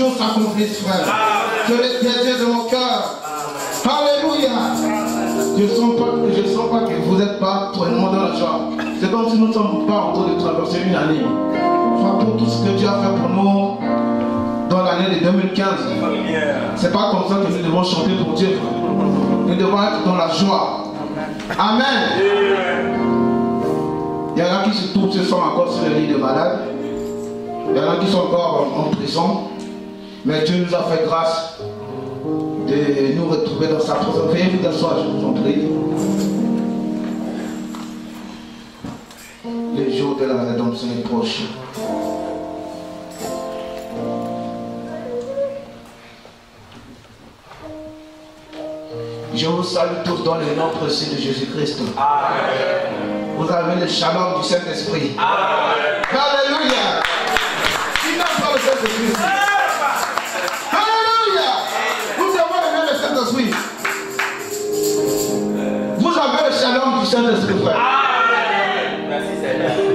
choses s'accomplissent, frère. Je l'ai dédié de mon cœur. Alléluia. Je ne sens pas que vous n'êtes pas totalement dans la joie. C'est comme si nous ne sommes pas en train de traverser une année. Soit pour tout ce que Dieu a fait pour nous dans l'année de 2015. C'est pas comme ça que nous devons chanter pour Dieu. Nous devons être dans la joie. Amen. Il y en a qui se trouvent ce soir encore sur le lit de malade. Il y en a qui sont encore en prison. Mais Dieu nous a fait grâce de nous retrouver dans sa présence. Veuillez vous asseoir, je vous en prie. Le jour de la rédemption est proche. Je vous salue tous dans le nom précieux de Jésus-Christ. Vous avez le shalom du Saint-Esprit. Alléluia. Qui n'a pas le Saint-Esprit? Alléluia. Vous avez aimé le Saint-Esprit. Vous avez le shalom du Saint-Esprit, frère.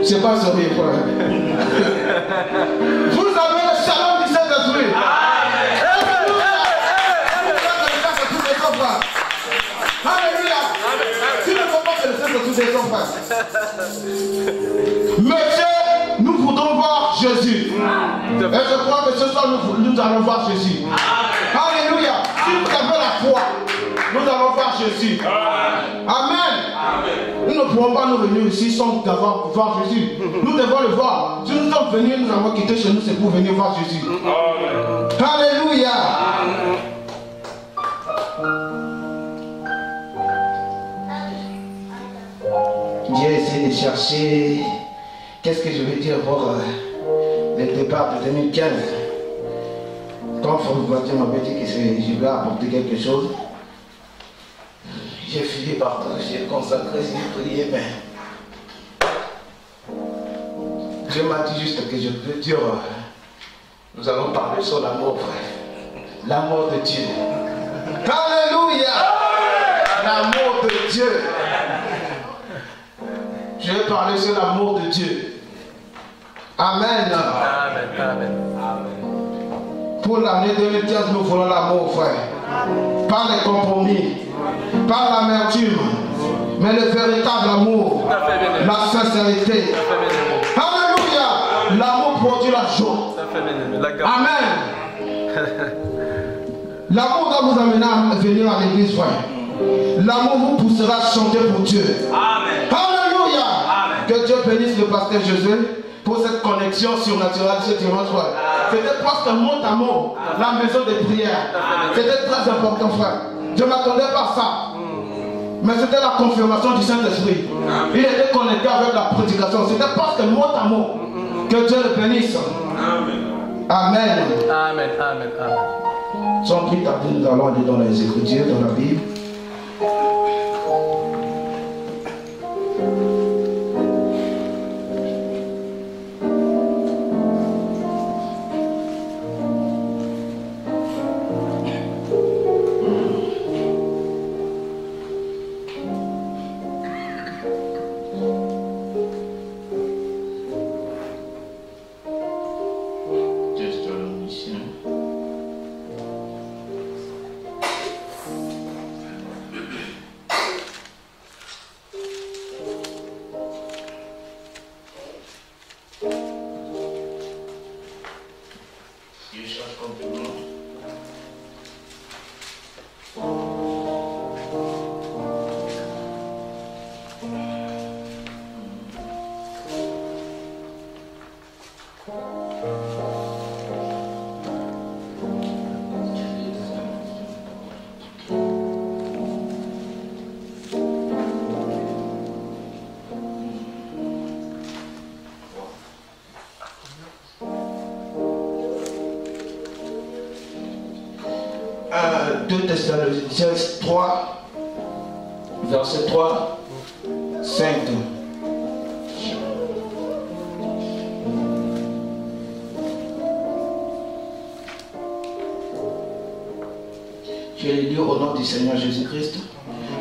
C'est pas sérieux, frère. Vous avez le shalom du Saint-Esprit. Alléluia. Tu ne comprends pas que le Saint-Esprit descend pas. Monsieur, nous voudrons voir Jésus. Et je crois que ce soir nous allons voir Jésus. Alléluia. Si vous avez la foi, nous allons voir Jésus. Amen. Nous ne pouvons pas nous venir ici sans voir Jésus. Nous devons le voir. Si nous sommes venus, nous avons quitté chez nous, c'est pour venir voir Jésus. Alléluia. J'ai essayé de chercher qu'est-ce que je veux dire pour le départ de 2015. Quand Frère Voiture m'a dit que je vais apporter quelque chose, j'ai fini par j'ai consacré, j'ai prié, mais Dieu m'a dit juste que je peux dire, nous allons parler sur l'amour, frère. L'amour de Dieu. Alléluia. L'amour de Dieu. Je vais parler sur l'amour de Dieu. Amen. Amen. Amen. Amen. Pour l'année 2015, nous voulons l'amour, frère. Pas les compromis, pas l'amertume, mais le véritable amour, la sincérité. Alléluia. L'amour produit la joie. Amen. L'amour doit vous amener à venir à l'église, frère. L'amour vous poussera à chanter pour Dieu. Amen. Alléluia. Amen. Que Dieu bénisse le pasteur Josué pour cette connexion surnaturelle ce dimanche soir. C'était presque mot à mot la maison de prière. C'était très important, frère. Je ne m'attendais pas à ça. Mais c'était la confirmation du Saint-Esprit. Il était connecté avec la prédication. C'était presque mot à mot. Que Dieu le bénisse. Amen. Amen. Amen. Amen. Amen. Sans plus tarder, nous allons aller dans les Écritures, dans la Bible. Thessaloniciens 3, verset 3, 5. Je vais lire au nom du Seigneur Jésus-Christ.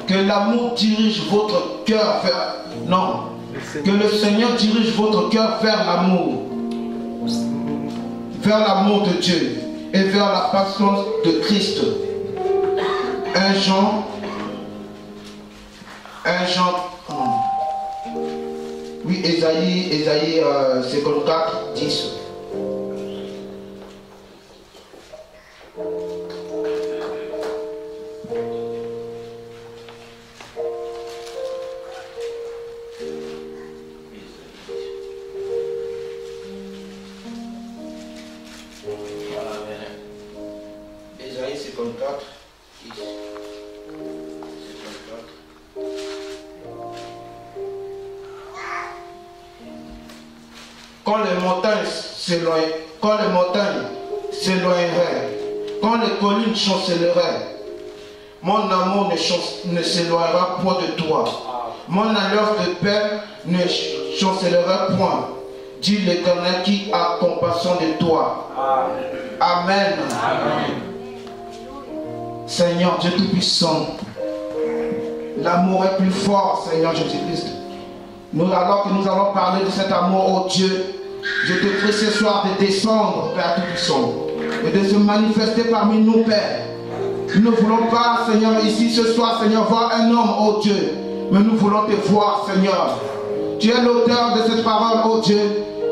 Que l'amour dirige votre cœur vers... Non. Que le Seigneur dirige votre cœur vers l'amour. Vers l'amour de Dieu. et vers la patience de Christ. 1 Jean, oui, Ésaïe 54, 10. Ésaïe 54, 10. Quand les montagnes s'éloigneraient, quand les collines chancelleraient, mon amour ne s'éloignera point de toi. Mon alliance de paix ne chancellera point, dit l'Éternel qui a compassion de toi. Amen. Amen. Seigneur Dieu Tout-Puissant, l'amour est plus fort, Seigneur Jésus-Christ. Alors que nous allons parler de cet amour, oh Dieu, je te prie ce soir de descendre, Père Tout-Puissant, et de se manifester parmi nous, Père. Nous ne voulons pas, Seigneur, ici ce soir, Seigneur, voir un homme, oh Dieu, mais nous voulons te voir, Seigneur. Tu es l'auteur de cette parole, oh Dieu.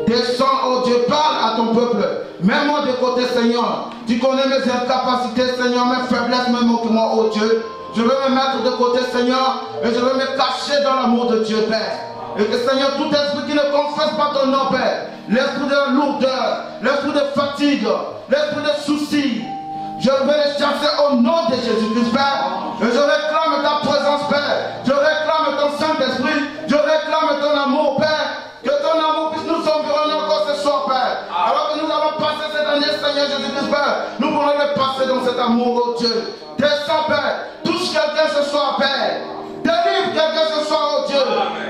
Descends, oh Dieu, parle à ton peuple. Mets-moi de côté, Seigneur. Tu connais mes incapacités, Seigneur, mes faiblesses, mes manquements, oh Dieu. Je veux me mettre de côté, Seigneur, et je veux me cacher dans l'amour de Dieu, Père. Et que, Seigneur, tout esprit qui ne confesse pas ton nom, Père, l'esprit de lourdeur, l'esprit de fatigue, l'esprit de soucis, je vais les chasser au nom de Jésus-Christ, Père. Et je réclame ta présence, Père. Je réclame ton Saint-Esprit. Je réclame ton amour, Père. Que ton amour puisse nous environner encore ce soir, Père. Alors que nous allons passer cette année, Seigneur Jésus-Christ, Père, nous voulons le passer dans cet amour, oh Dieu. Descends, Père. Touche quelqu'un ce soir, Père. Délivre quelqu'un ce soir, oh Dieu.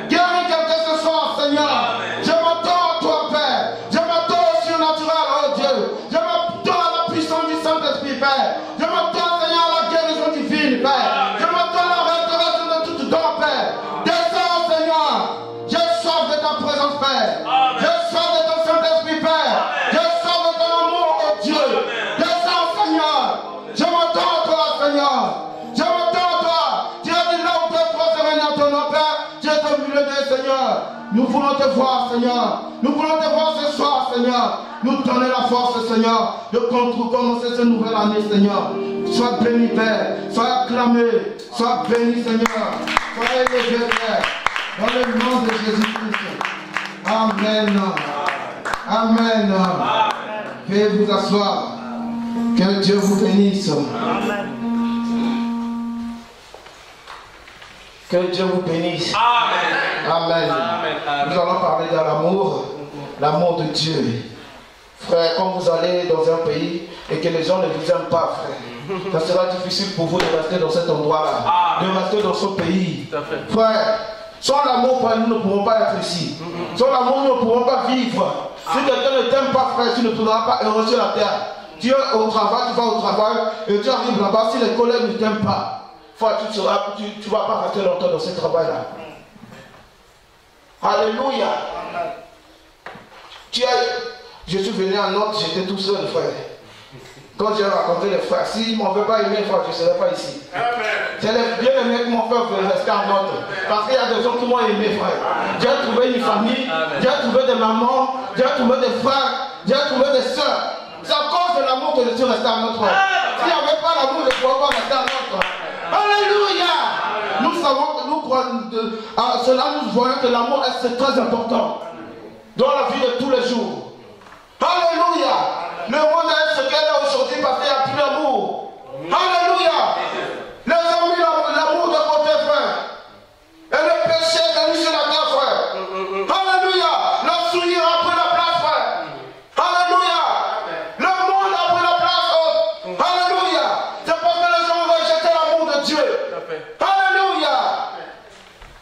Guéris quelqu'un ce soir, Seigneur. Je m'attends à toi, Père. Je m'attends au surnaturel, oh Dieu. Je m'attends à la puissance du Saint-Esprit, Père. Je m'attends, Seigneur, à la guérison divine, Père. Je m'attends à la restauration de tout don, Père. Descends, Seigneur. J'ai soif de ta présence, Père. J'ai soif de ton Saint-Esprit, Père. J'ai soif de ton amour, oh Dieu. Descends, Seigneur. Je m'attends à toi, Seigneur. Je m'attends à toi. Tu as dit là où tu es trop serein à ton nom, Père. Tu es au milieu de Seigneur. Nous voulons te voir, Seigneur. Nous voulons te voir ce soir, Seigneur. Nous donner la force, Seigneur, de commencer cette nouvelle année, Seigneur. Sois béni, Père. Sois acclamé. Sois béni, Seigneur. Sois élevé, Père. Dans le nom de Jésus-Christ. Amen. Amen. Veuillez vous asseoir. Que Dieu vous bénisse. Amen. Que Dieu vous bénisse. Amen. Amen. Amen. Nous allons parler de l'amour. L'amour de Dieu. Frère, quand vous allez dans un pays et que les gens ne vous aiment pas, frère, ça sera difficile pour vous de rester dans cet endroit-là, de rester dans ce pays. Frère, sans l'amour, nous ne pourrons pas être ici. Sans l'amour, nous ne pourrons pas vivre. Si quelqu'un ne t'aime pas, frère, tu ne pourras pas heureux sur la terre. Tu es au travail, tu vas au travail et tu arrives là-bas. Si les collègues ne t'aiment pas, frère, tu ne vas pas rester longtemps dans ce travail-là. Alléluia. Je suis venu à Nantes, j'étais tout seul, frère. Quand j'ai rencontré les frères, s'ils ne m'ont pas aimé, frère, je ne serais pas ici. C'est les bien aimés qui m'ont fait rester à Nantes. Parce qu'il y a des gens qui m'ont aimé, frère. J'ai trouvé une famille, j'ai trouvé des mamans, j'ai trouvé des frères, j'ai trouvé des soeurs. C'est à cause de l'amour que je suis resté à Nantes, frère. S'il n'y avait pas l'amour, je ne pourrais pas rester à Nantes. Alléluia. Nous savons que nous croyons, cela nous voyons que l'amour est très important dans la vie de tous les jours. Alléluia. Le monde est ce qu'elle est aujourd'hui parce qu'il n'y a plus d'amour. Alléluia. Les gens ont mis l'amour de côté, frère. Et le péché est venu sur la terre, frère. Alléluia. La souillure a pris la place, frère. Alléluia. Le monde a pris la place. Alléluia. C'est parce que les gens ont rejeté l'amour de Dieu. Alléluia.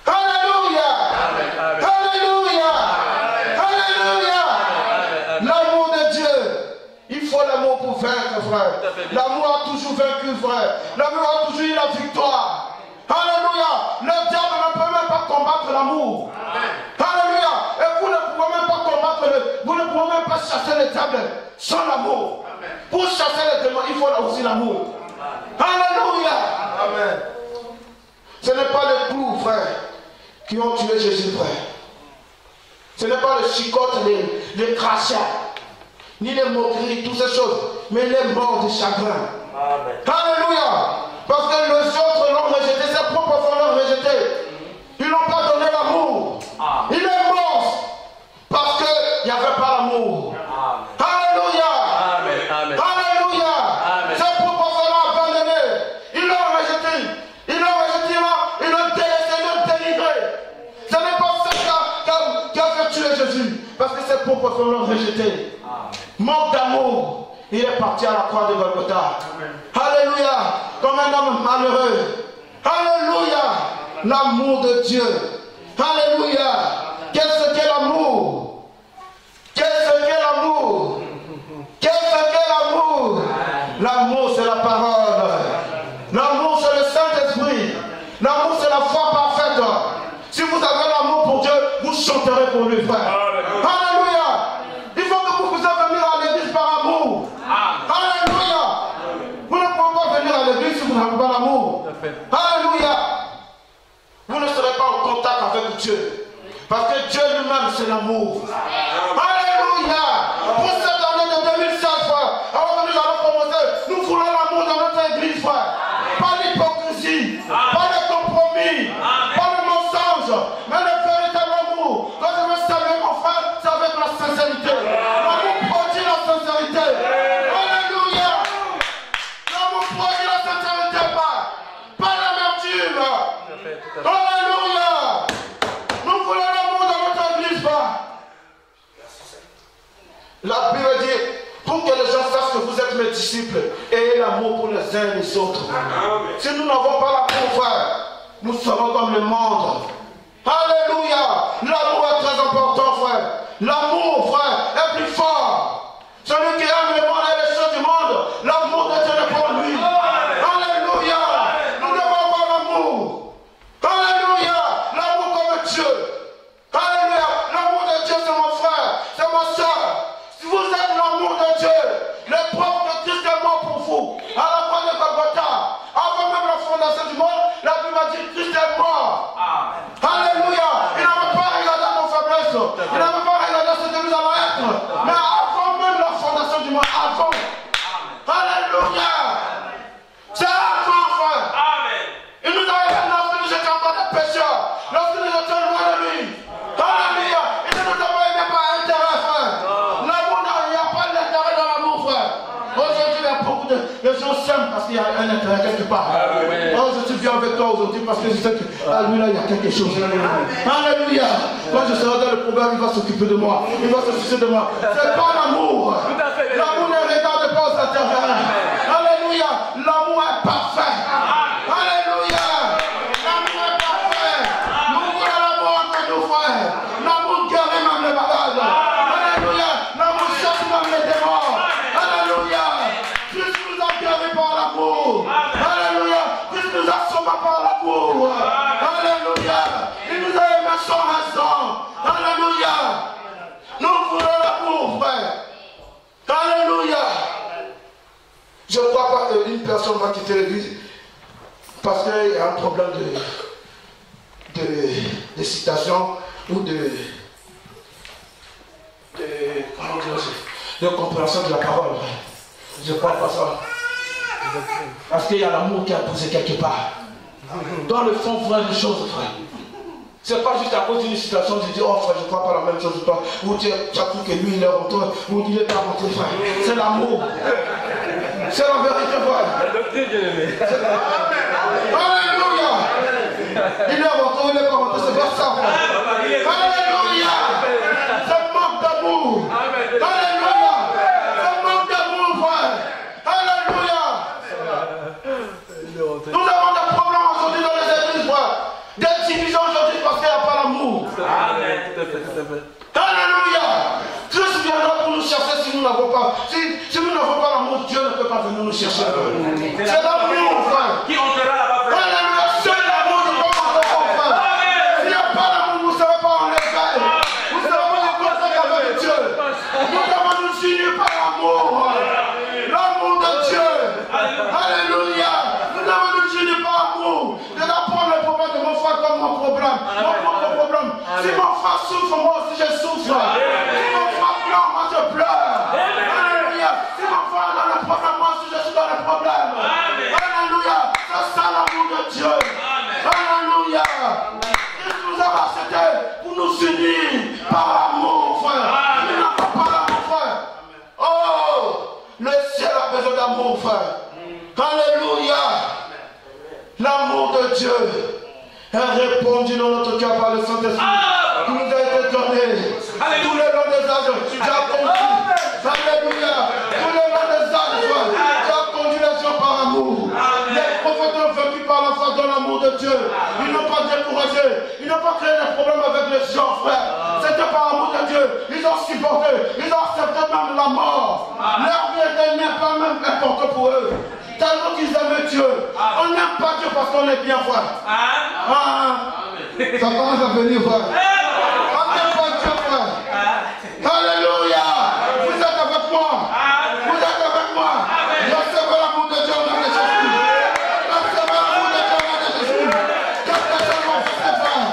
Alléluia. Alléluia. Alléluia. L'amour de Dieu. Il faut l'amour pour vaincre, frère. L'amour a toujours vaincu, frère. L'amour a toujours eu la victoire. Alléluia. Le diable ne peut même pas combattre l'amour. Alléluia. Et vous ne pouvez même pas combattre vous ne pouvez même pas chasser les diables sans l'amour. Pour chasser les démons, il faut aussi l'amour. Alléluia. Amen. Ce n'est pas les clous, frère, qui ont tué Jésus, frère. Ce n'est pas les chicottes, les crachats, ni les moqueries, toutes ces choses, mais les morts de chagrin. Amen. Alléluia. Parce que les autres l'ont rejeté, ses propres enfants l'ont rejeté. Ils n'ont pas donné l'amour. Il est mort parce qu'il n'y avait pas l'amour. Alléluia. Amen. Amen. Alléluia. Amen. Ses propres enfants l'ont abandonné. Ils l'ont rejeté. Ils l'ont rejeté, ils l'ont délaissé, ils l'ont délivré. Ce n'est pas ça qui a fait tuer Jésus. Parce que ses propres enfants l'ont rejeté. Manque d'amour. Il est parti à la croix de Golgotha. Alléluia. Comme un homme malheureux. Alléluia. L'amour de Dieu. Alléluia. Qu'est-ce qu'est l'amour? Qu'est-ce qu'est l'amour? Qu'est-ce qu'est l'amour? L'amour, c'est la parole. L'amour, c'est le Saint-Esprit. L'amour, c'est la foi parfaite. Si vous avez l'amour pour Dieu, vous chanterez pour lui, frère. Alléluia. Il faut que vous puissiez venir à l'église par amour. Alléluia. Vous ne pouvez pas venir à l'église si vous n'avez pas l'amour. Alléluia. Vous ne serez pas en contact avec Dieu. Parce que Dieu lui-même, c'est l'amour. Alléluia. Pour cette année de 2016, frère, alors que nous allons commencer, nous voulons l'amour dans notre église, frère. Pas l'hypocrisie, pas le compromis, pas le mensonge, mais le véritable amour. Quand je veux saluer mon frère, c'est avec la sincérité. L'amour produit la sincérité. Alléluia. L'amour produit la sincérité, pas l'amertume. Alléluia. Nous voulons l'amour dans notre église, la Bible dit, pour que les gens sachent que vous êtes mes disciples, ayez l'amour pour les uns et les autres. Si nous n'avons pas l'amour, frère, nous serons comme le monde. Alléluia. L'amour est très important, frère. L'amour, frère, est plus fort. Celui qui aime le monde et les choses du monde, l'amour de Dieu n'est pas en lui. Alléluia. Nous devons avoir l'amour. Alléluia. L'amour comme Dieu. Alléluia. L'amour de Dieu, c'est mon frère, c'est ma soeur. Si vous êtes l'amour de Dieu, le propre de Christ est mort pour vous. À la croix de Golgotha, avant même la fondation du monde, la Bible a dit Christ est mort. Alléluia. Il n'avait pas regardé nos faiblesses. Il n'avait pas regardé ce que nous allons être. Mais avant même la fondation du monde, avant. Alléluia. C'est avant, frère. Il nous a aimés lorsque nous étions encore des pécheurs. Lorsque nous étions loin de lui. Alléluia. Il ne nous a pas aimés par intérêt, frère. L'amour, il n'y a pas d'intérêt dans l'amour, frère. Aujourd'hui, il y a beaucoup de gens s'aiment parce qu'il y a un intérêt quelque part. Oh, je suis bien avec toi aujourd'hui parce que je sais qu'à lui là, il y a quelque chose. Alléluia. Quand je serai dans le problème, il va s'occuper de moi. Il va se soucier de moi. C'est pas l'amour. L'amour ne regarde pas aux intérêts. Alléluia. L'amour est parfait. Alléluia. L'amour est parfait. Nous voulons l'amour entre nous, frères. L'amour guérit même les malades. Alléluia. L'amour chasse même les démons. Alléluia. Christ nous a guéris par l'amour. Alléluia. Christ nous a sauvés par l'amour. Alléluia. Il nous a aimés sans raison. Alléluia. Nous voulons l'amour, frère. Alléluia. Je ne crois pas qu'une personne va quitter l'église parce qu'il y a un problème de citation ou de compréhension de la parole. Je ne crois pas ça. Parce qu'il y a l'amour qui a poussé quelque part. Dans le fond, frère, une chose, frère. C'est pas juste à cause d'une situation, tu dis, oh frère, je ne crois pas la même chose que toi. Ou tu as cru que lui, il est rentré, ou il est pas rentré, frère. C'est l'amour. C'est la vérité, frère. La doctrine, bien-aimé. Alléluia. Il est rentré, il est pas rentré, c'est pas ça, frère. Alléluia. C'est manque d'amour. Alléluia. C'est manque d'amour, frère. Alléluia. Nous avons des problèmes aujourd'hui dans les églises, frère. Des divisions aujourd'hui parce qu'il n'y a pas l'amour. Amen. Tout à fait, tout à fait. Alléluia. Christ viendra pour nous chercher si nous n'avons pas. Si nous n'avons pas l'amour, Dieu ne peut pas venir nous chercher. C'est l'amour, frère. Qui entrera là-bas, frère. Alléluia. Seul l'amour nous peut entrer, frère. S'il n'y a pas l'amour, vous ne serez pas en éveil. Vous ne serez pas en contact avec Dieu. Si mon frère souffre, moi aussi je souffre. Si mon frère pleure, moi je pleure. Alléluia. Si mon frère est dans le problème, moi aussi je suis dans le problème. Alléluia. C'est ça l'amour de Dieu. Alléluia. Il nous a rachetés pour nous unir par l'amour, frère. Il n'a pas l'amour, frère. Oh, le ciel a besoin d'amour, frère. Alléluia. L'amour de Dieu est répandu dans notre cœur par le Saint-Esprit qui nous a été donné tout le long des âges. Tu as conduit. Alléluia. Tout le long des âges, tu as conduit les gens par amour. Les prophètes ont vécu par la foi dans l'amour de Dieu. Ils n'ont pas découragé. Ils n'ont pas créé des problèmes avec les gens, frère. C'était par l'amour de Dieu. Ils ont supporté. Ils ont accepté même la mort. Leur vie n'est pas même importante pour eux. Tellement qu'ils aiment Dieu. On n'aime pas Dieu parce qu'on est bien, frère. Ça commence à venir, frère. On n'aime pas Dieu, frère. Alléluia. Vous êtes avec moi. Vous êtes avec moi. Recevez l'amour de Dieu au nom de Jésus. Recevez l'amour de Dieu au nom de Jésus. Quelque chose va faire, frère.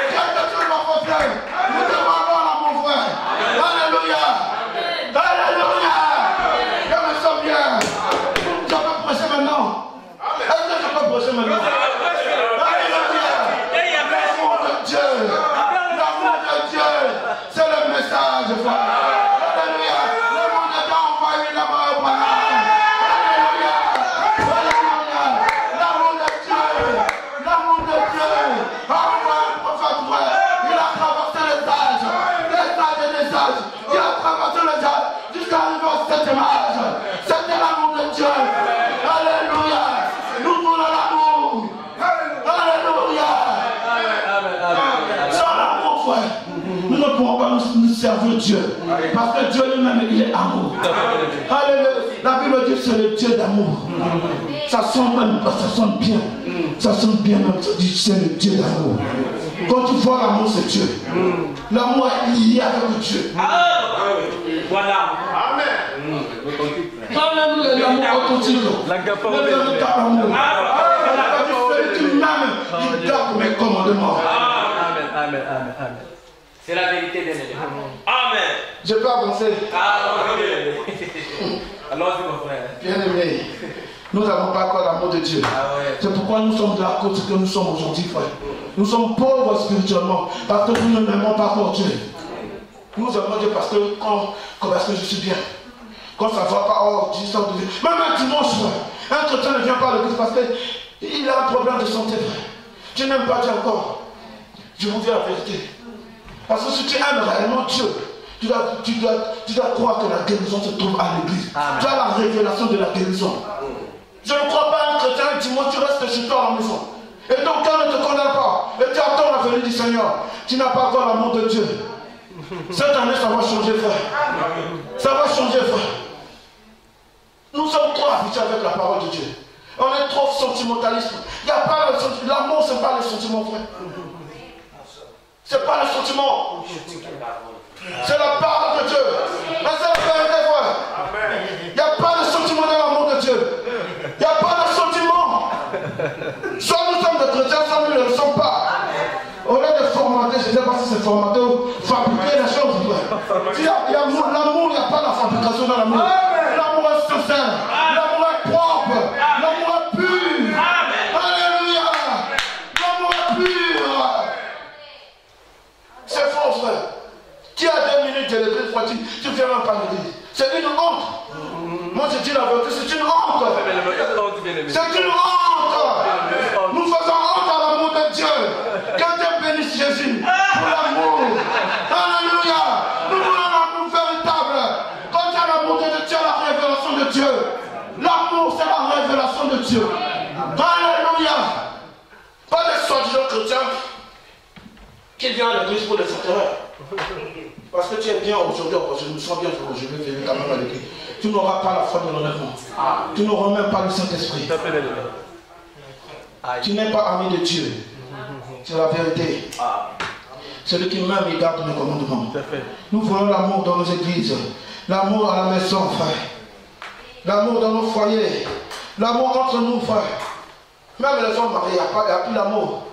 Quelque chose va faire. Nous demandons l'amour, frère. Alléluia. Alléluia. Je me sens bien. Je peux prêcher maintenant. Est-ce que je peux prêcher maintenant? Alléluia. L'amour de Dieu. L'amour de Dieu. C'est le message, frère. Alléluia. L'amour de Dieu envoie là-bas au paradis. Alléluia. Alléluia. L'amour de Dieu. L'amour de Dieu. Envoie un prophète, frère. Il a traversé les âges. Les âges et les âges. Il a traversé les âges jusqu'à arriver au 7e âge. C'était l'amour de Dieu. Alléluia. Nous voulons l'amour. Alléluia. Sans l'amour, frère, nous ne pouvons pas nous servir Dieu. Parce que Dieu lui-même, il est amour. Alléluia. La Bible dit que c'est le Dieu d'amour. Ça sonne bien. Ça sonne bien, même. Ça dit que c'est le Dieu d'amour. Quand tu vois l'amour, c'est Dieu. L'amour est lié avec Dieu. Voilà. Amen. Alléluia, l'amour authentique. Le véritable amour. Celui qui m'aime, il garde mes commandements. Amen. C'est la vérité des éléments. Amen. Je peux avancer. Allons-y, mon frère. Bien-aimé, nous n'avons pas encore l'amour de Dieu. C'est pourquoi nous sommes de la côte que nous sommes aujourd'hui, frère. Nous sommes pauvres spirituellement parce que nous n'aimons pas encore Dieu. Nous aimons Dieu parce que je suis bien. Quand ça ne va pas, oh, Dieu sort de Dieu. Même un dimanche, frère, un chrétien ne vient pas à l'église parce qu'il a un problème de santé, frère. Tu n'aimes pas Dieu encore. Je vous dis la vérité. Parce que si tu aimes réellement Dieu, tu dois croire que la guérison se trouve à l'église. Tu as la révélation de la guérison. Je ne crois pas à un chrétien, dis-moi, tu restes chez toi à la maison. Et ton cœur ne te condamne pas. Et tu attends la venue du Seigneur. Tu n'as pas encore l'amour de Dieu. Cette année, ça va changer, frère. Ça va changer, frère. Nous sommes trop habitués avec la parole de Dieu. On est trop sentimentaliste. L'amour, ce n'est pas le sentiment, frère. Ce n'est pas le sentiment. C'est la parole de Dieu. Mais c'est la vérité, frère. Il n'y a pas de sentiment dans l'amour de Dieu. Il n'y a pas de sentiment. Soit nous sommes des chrétiens, soit nous ne le sommes pas. Au lieu de formater, je ne sais pas si c'est formater ou fabriquer les choses. Il y a l'amour, il n'y a pas la fabrication dans l'amour. L'amour est sincère. L'amour est propre. L'amour est pur. Alléluia. L'amour est pur. C'est faux, frère. Qui a 2 minutes de l'église, tu ne viens même pas l'église. C'est une honte. Moi je dis la vérité, c'est une honte. C'est une honte. Nous faisons honte à l'amour de Dieu. Que Dieu bénisse Jésus pour l'amour. Alléluia. Nous voulons l'amour véritable. Quand tu as l'amour de Dieu, tu as la révélation de Dieu. L'amour, c'est la révélation de Dieu. Alléluia. Pas des soi-disant chrétiens qui viennent à l'église pour les intérêts. Parce que tu es bien aujourd'hui, je me sens bien, je vais venir quand même à l'église. Tu n'auras pas la foi de l'enlèvement. Tu n'auras même pas le Saint-Esprit. Tu n'es pas ami de Dieu. C'est la vérité. Celui qui m'aime, il garde mes commandements. Nous voulons l'amour dans nos églises. L'amour à la maison, frère. L'amour dans nos foyers. L'amour entre nous, frère. Même les hommes mariés, il n'y a plus l'amour.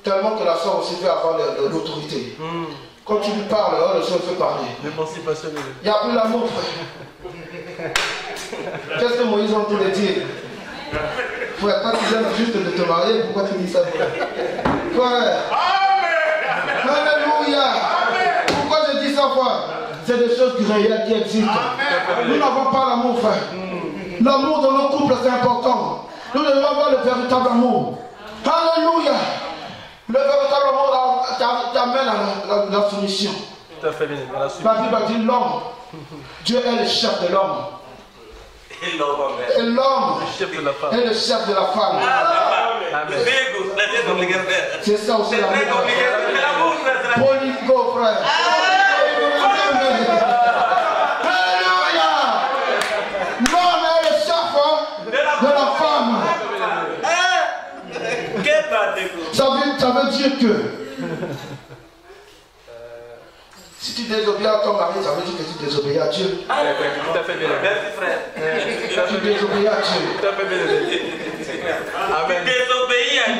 Tellement que la soeur aussi veut avoir l'autorité. Quand tu lui parles, le soeur fait parler. Il n'y a plus l'amour, frère. Qu'est-ce que Moïse a entendu dire? Frère, quand tu viens juste de te marier, pourquoi tu dis ça, frère? Frère. Alléluia. Pourquoi je dis ça, frère? C'est des choses réelles qui existent. Nous n'avons pas l'amour, frère. L'amour dans nos couples, c'est important. Nous devons avoir le véritable amour. Alléluia. Le véritable amour t'amène à la soumission. Tout à fait, bien. La Bible dit l'homme. Dieu est le chef de l'homme. Et l'homme est le chef de la femme. C'est ça aussi l'amour. Poligo, frère. Alléluia. L'homme est le chef de la femme. Ça veut dire que si tu désobéis à ton mari, ça veut dire que tu désobéis à Dieu. Tout à fait bien. Tu désobéis à Dieu. Tout à fait bien. Amen.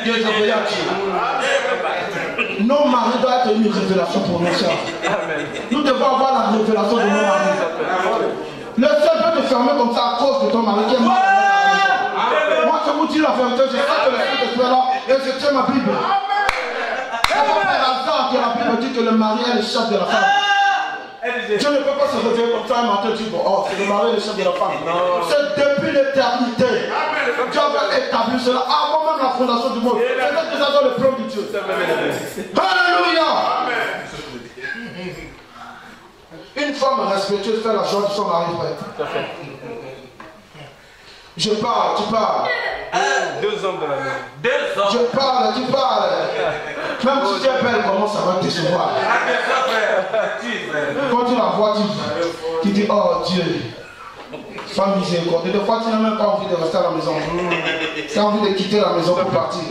Tu désobéis à Dieu. Nos maris doivent être une révélation pour nos soeurs. Nous devons avoir la révélation de nos maris. Le seul peut te fermer comme ça à cause de ton mari qui est mort. Moi, je vous dis la vérité, je sais que le Saint-Esprit est là et je tiens ma Bible. C'est pas par hasard que la Bible dit que le mari est le chef de la femme. Dieu ne peut pas se réveiller comme ça un matin et dire bon, oh, c'est le mari le chef de la femme. C'est depuis l'éternité. Dieu avait établi cela avant même la fondation du monde. C'est déjà dans le plan de Dieu. Alléluia. Une femme respectueuse fait la joie de son mari, frère. Je parle, tu parles. Deux hommes de la maison. Je parle, tu parles. Même si tu es belle, comment ça va te décevoir? Quand tu la vois, tu dis, oh Dieu, femme miséricorde. Des fois, tu n'as même pas envie de rester à la maison. Tu as envie de quitter la maison pour partir.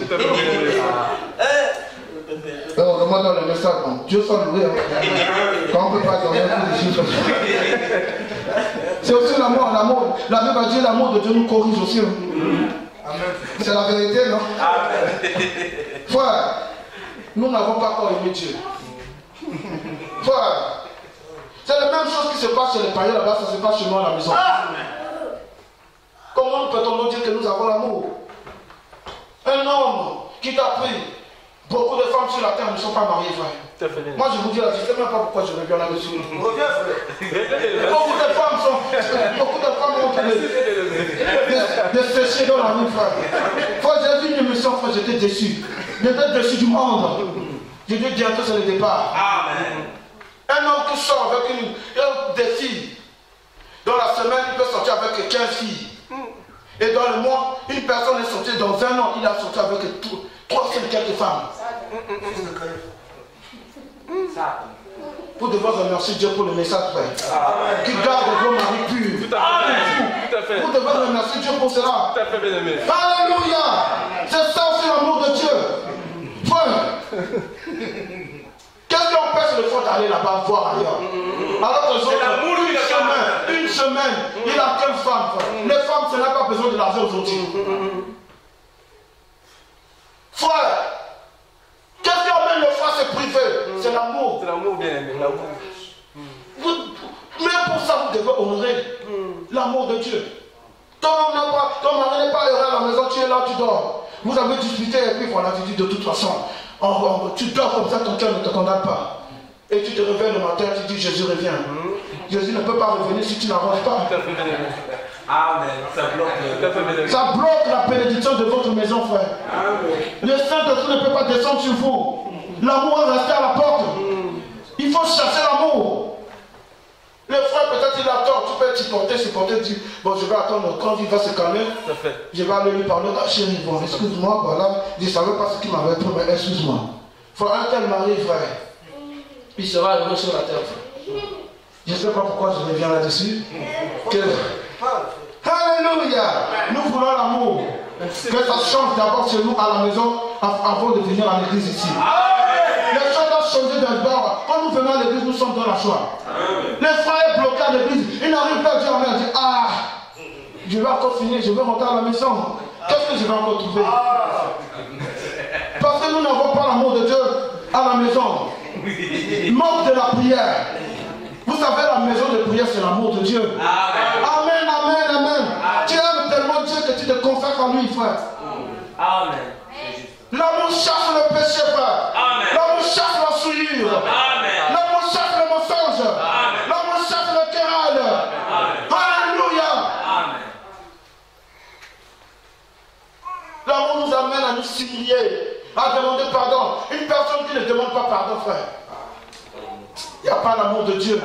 On demande dans le message, Dieu soit loué. Quand on ne peut pas dormir, c'est aussi l'amour, l'amour. La Bible dit l'amour de Dieu nous corrige aussi. C'est la vérité, non? Frère, nous n'avons pas encore aimé Dieu. Frère, c'est la même chose qui se passe chez les païens là-bas, ça se passe chez nous à la maison. Comment peut-on dire que nous avons l'amour? Un homme qui t'a pris. Beaucoup de femmes sur la terre ne sont pas mariées, frère. Moi, je vous dis là, je ne sais même pas pourquoi je reviens là-dessus. Beaucoup de femmes ont des séchés dans la vie, frère. Quand j'ai vu une émission, frère, j'étais déçu. J'étais déçu du monde. Je dis bientôt, c'est le départ. Amen. Un homme qui sort avec des filles. Dans la semaine, il peut sortir avec 15 filles. Et dans le mois, une personne est sortie dans un an, il a sorti avec 300 quelques femmes. Vous devez remercier Dieu pour le message, frère. Qui garde vos maris purs. Tout à fait. Vous devez remercier Dieu pour cela. Tout à fait, bien aimé. Alléluia. C'est ça aussi l'amour de Dieu. Frère. Qu'est-ce qui empêche le frère d'aller là-bas voir ailleurs? Alors que une semaine, il a quelle femme, frère? Les femmes, ça n'a pas besoin de l'argent aujourd'hui. Frère, qu'est-ce qui emmène le frère à se priver? C'est l'amour. C'est l'amour, bien aimé. L'amour. Même pour ça, vous devez honorer l'amour de Dieu. Ton mari n'est pas heureux à la maison, tu es là, tu dors. Vous avez discuté et puis voilà, tu dis de toute façon, tu dors comme ça, ton cœur ne te condamne pas. Et tu te réveilles le matin, tu dis Jésus revient. Jésus ne peut pas revenir si tu n'avances pas. Amen. Ça bloque la bénédiction de votre maison, frère. Le Saint-Esprit ne peut pas descendre sur vous. L'amour est resté à la porte. Il faut chercher l'amour. Le frère, peut-être il a tort, tu peux supporter, dire bon, je vais attendre quand il va se calmer. Je vais aller lui parler. Ah, chérie, bon, excuse-moi, voilà. Je ne savais pas ce qu'il m'avait pris, mais excuse-moi. Faut un tel mari, frère. Il sera heureux sur la terre. Je ne sais pas pourquoi je reviens là-dessus. Alléluia. Nous voulons l'amour. Que ça change d'abord chez nous à la maison avant de venir à l'église ici. Les choses doivent changer d'abord. Quand nous venons à l'église, nous sommes dans la joie. Les frères bloqués à l'église, ils n'arrivent pas à dire amen. Ah, je vais encore finir, je vais rentrer à la maison. Qu'est-ce que je vais encore trouver? Parce que nous n'avons pas l'amour manque de la prière. Vous savez, la maison de prière, c'est l'amour de Dieu. Amen, amen, amen. Tu aimes tellement Dieu que tu te consacres à lui, frère. Amen. L'amour chasse le péché, frère. L'amour chasse la souillure. L'amour chasse le mensonge. L'amour chasse le querelle. Alléluia. L'amour nous amène à nous s'humilier, à demander pardon. Une personne qui ne demande pas pardon, frère, il n'y a pas l'amour de Dieu.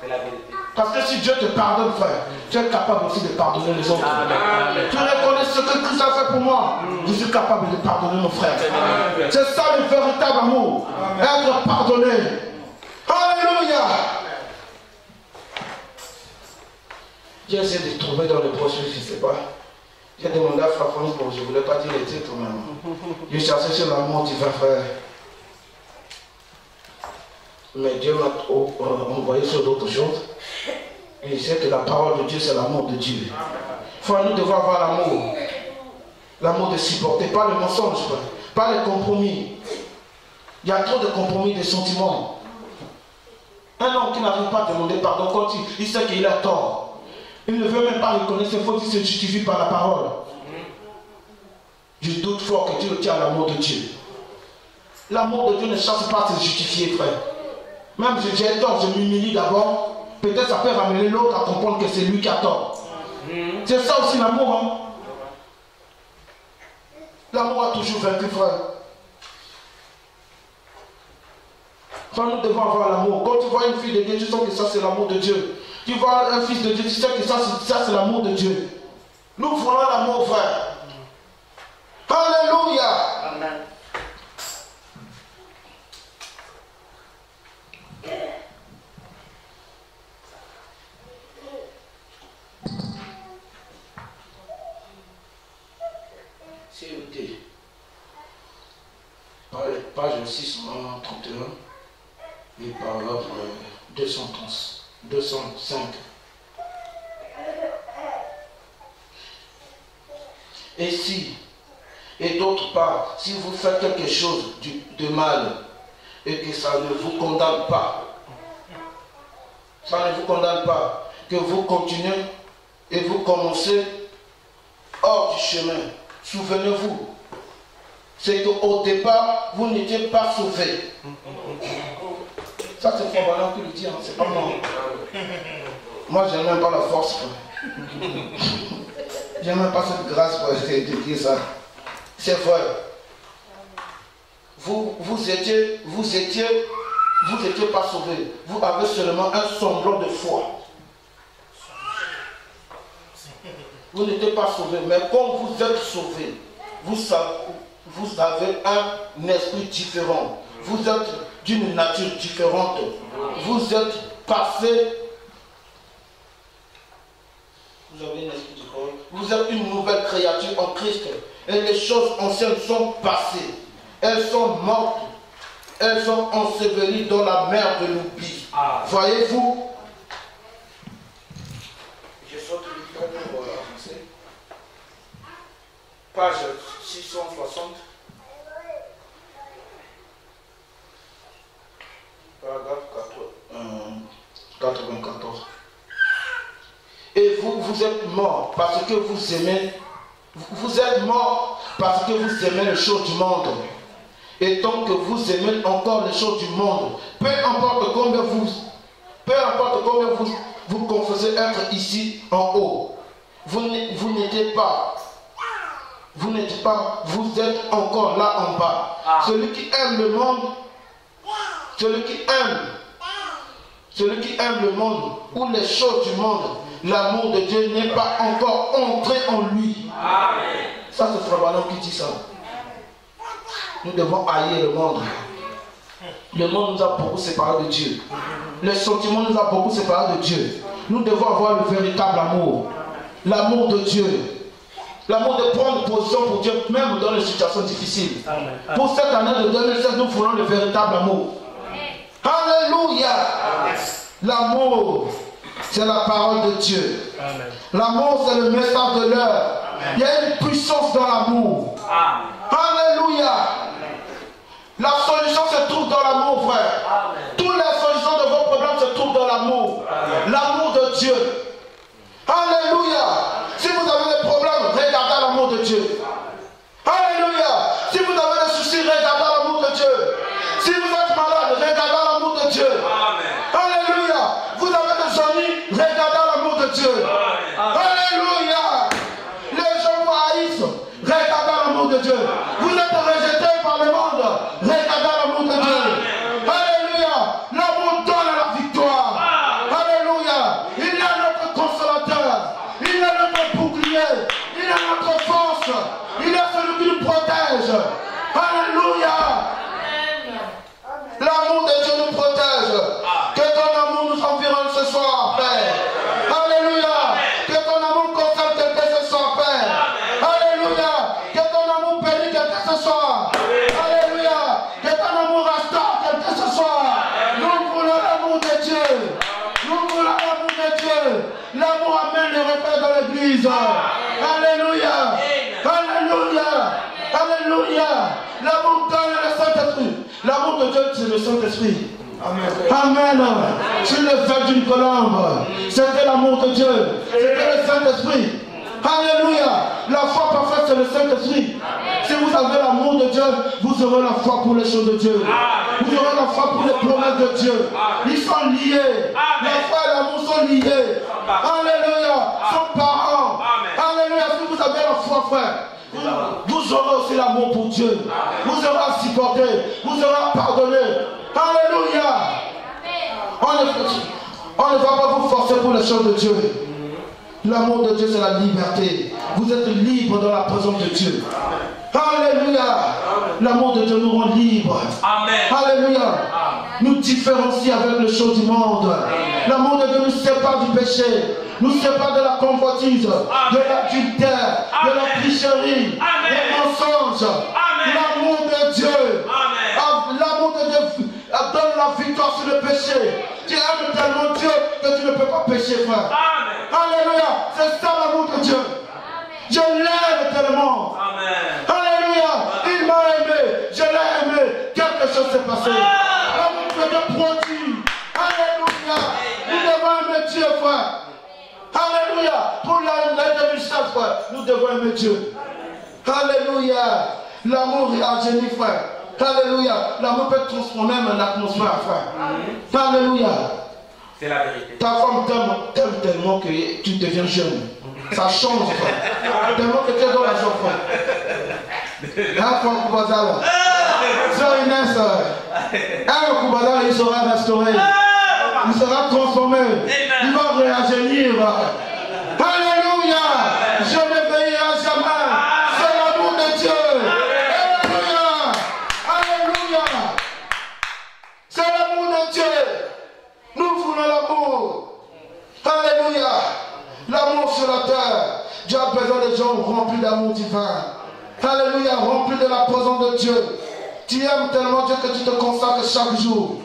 C'est la vérité. Parce que si Dieu te pardonne, frère, tu es capable aussi de pardonner les autres. Tu reconnais ce que Christ a fait pour moi. Je suis capable de pardonner mon frère. C'est ça le véritable amour. Être pardonné. Alléluia. J'ai essayé de trouver dans le brochures, je ne sais pas. J'ai demandé à Frère France, bon, je ne voulais pas dire les titres même. J'ai cherché sur l'amour divin, frère. Mais Dieu m'a envoyé sur d'autres choses. Et je sais que la parole de Dieu, c'est l'amour de Dieu. Frère, nous devons avoir l'amour. L'amour de supporter, pas le mensonge, pas les compromis. Il y a trop de compromis, de sentiments. Un homme qui n'arrive pas à demander pardon, quand il sait qu'il a tort, il ne veut même pas reconnaître ses fautes, il se justifie par la parole. Je doute fort que tu tiens à l'amour de Dieu. L'amour de Dieu ne cherche pas à se justifier, frère. Même si j'ai tort, je m'humilie d'abord. Peut-être ça peut ramener l'autre à comprendre que c'est lui qui a tort. C'est ça aussi l'amour. Hein? L'amour a toujours vaincu, frère. Enfin, nous devons avoir l'amour. Quand tu vois une fille de Dieu, tu sens que ça c'est l'amour de Dieu. Tu vois un fils de Dieu, tu sais que ça c'est l'amour de Dieu. Nous voulons l'amour, frère. Alléluia. Amen. CET, page 631 et paragraphe 205. Et si, et d'autre part, si vous faites quelque chose de mal et que ça ne vous condamne pas, que vous continuez et vous commencez hors du chemin, souvenez-vous, c'est qu'au départ, vous n'étiez pas sauvés. Ça, c'est Frère Ballon qui le dit, hein, c'est pas moi. Moi, je n'ai même pas la force. Je n'ai même pas cette grâce pour dire ça. C'est vrai. Vous étiez pas sauvés. Vous avez seulement un semblant de foi. Vous n'étiez pas sauvés, mais quand vous êtes sauvés, vous avez un esprit différent. Vous êtes d'une nature différente. Vous êtes passé. Vous avez un esprit différent. Vous êtes une nouvelle créature en Christ. Et les choses anciennes sont passées. Elles sont mortes. Elles sont ensevelies dans la mer de l'oubli. Voyez-vous? Je saute le livre pour avancer. Page 660. Paragraphe 94. Et vous êtes morts parce que vous aimez. Vous êtes morts parce que vous aimez les choses du monde. Et tant que vous aimez encore les choses du monde, peu importe combien vous confessez être ici en haut, vous n'êtes pas, vous êtes encore là en bas. Celui qui aime le monde, celui qui aime le monde ou les choses du monde, l'amour de Dieu n'est pas encore entré en lui. Amen. Ça, c'est Frère Ballon qui dit ça. Nous devons haïr le monde. Le monde nous a beaucoup séparés de Dieu. Les sentiments nous a beaucoup séparés de Dieu. Nous devons avoir le véritable amour. L'amour de Dieu. L'amour de prendre position pour Dieu, même dans les situations difficiles. Amen. Pour cette année de 2016, nous voulons le véritable amour. Alléluia. L'amour, c'est la parole de Dieu. L'amour, c'est le message de l'heure. Il y a une puissance dans l'amour. Alléluia. La solution se trouve dans l'amour, frère. Toutes les solutions de vos problèmes se trouvent dans l'amour. L'amour de Dieu. Alléluia. Si vous avez des problèmes, regardez l'amour de Dieu. Alléluia. Si vous avez des soucis, regardez l'amour de Dieu. Si vous êtes malade, regardez l'amour de Dieu. Alléluia. Vous avez des amis, regardez l'amour de Dieu. Alléluia. Les gens vous haïssent, regardez l'amour de Dieu. Vous êtes rejetés par le monde, regardez l'amour de Dieu. Alléluia. L'amour donne la victoire. Alléluia. Il est notre consolateur. Il est notre bouclier. Il est notre force. Il est celui qui nous protège. Alléluia. L'amour de Dieu nous protège. Que ton amour nous environne ce soir, Père. Alléluia. Que ton amour concerne quelqu'un ce soir, Père. Alléluia. Que ton amour bénisse quelqu'un ce soir. Alléluia. Que ton amour restaure quelqu'un ce soir. Nous voulons l'amour de Dieu. Nous voulons l'amour de Dieu. L'amour amène les repères dans l'église. Alléluia. Alléluia. Alléluia. L'amour donne le Saint-Esprit. L'amour de Dieu, c'est le Saint-Esprit. Amen. Sur le fait d'une colombe, c'était l'amour de Dieu. C'était le Saint-Esprit. Alléluia. La foi parfaite, c'est le Saint-Esprit. Si vous avez l'amour de Dieu, vous aurez la foi pour les choses de Dieu. Vous aurez la foi pour les promesses de Dieu. Ils sont liés. La foi et l'amour sont liés. Alléluia. Sont parents. Alléluia. Si vous avez la foi, frère, vous aurez aussi l'amour pour Dieu. Vous aurez à supporter. Vous aurez à pardonner. Alléluia. On ne va pas vous forcer pour les choses de Dieu. L'amour de Dieu, c'est la liberté. Vous êtes libre dans la présence de Dieu. Alléluia. L'amour de Dieu nous rend libres. Alléluia. Nous différencie avec les choses du monde. L'amour de Dieu nous sépare du péché. Nous sépare de la convoitise, de l'adultère, de la tricherie, des mensonges. L'amour de Dieu. L'amour de Dieu donne la victoire sur le péché. Tu aimes tellement Dieu que tu ne peux pas pécher, frère. Alléluia. C'est ça l'amour de Dieu. Je l'aime tellement. Alléluia. Il m'a aimé. Je l'ai aimé. Quelque chose s'est passé. L'amour de Dieu produit. Alléluia. Nous devons aimer Dieu, frère. Alléluia. Pour l'année 2016, frère, nous devons aimer Dieu. Alléluia. L'amour rajeunit, frère. Alléluia. L'amour peut transformer même l'atmosphère, frère. Alléluia. C'est la vérité. Ta femme t'aime tellement que tu deviens jeune. Ça change, frère. Tellement que tu es dans la joie, frère. Un frère Koubazala. Sœur Inès, un Koubazala, il sera restauré. Il sera transformé. Il va réagir. Alléluia. Je ne veillerai jamais. C'est l'amour de Dieu. Alléluia. Alléluia. C'est l'amour de Dieu. Nous voulons l'amour. Alléluia. L'amour sur la terre. Dieu a besoin de gens remplis d'amour divin. Alléluia. Remplis de la présence de Dieu. Tu aimes tellement Dieu que tu te consacres chaque jour.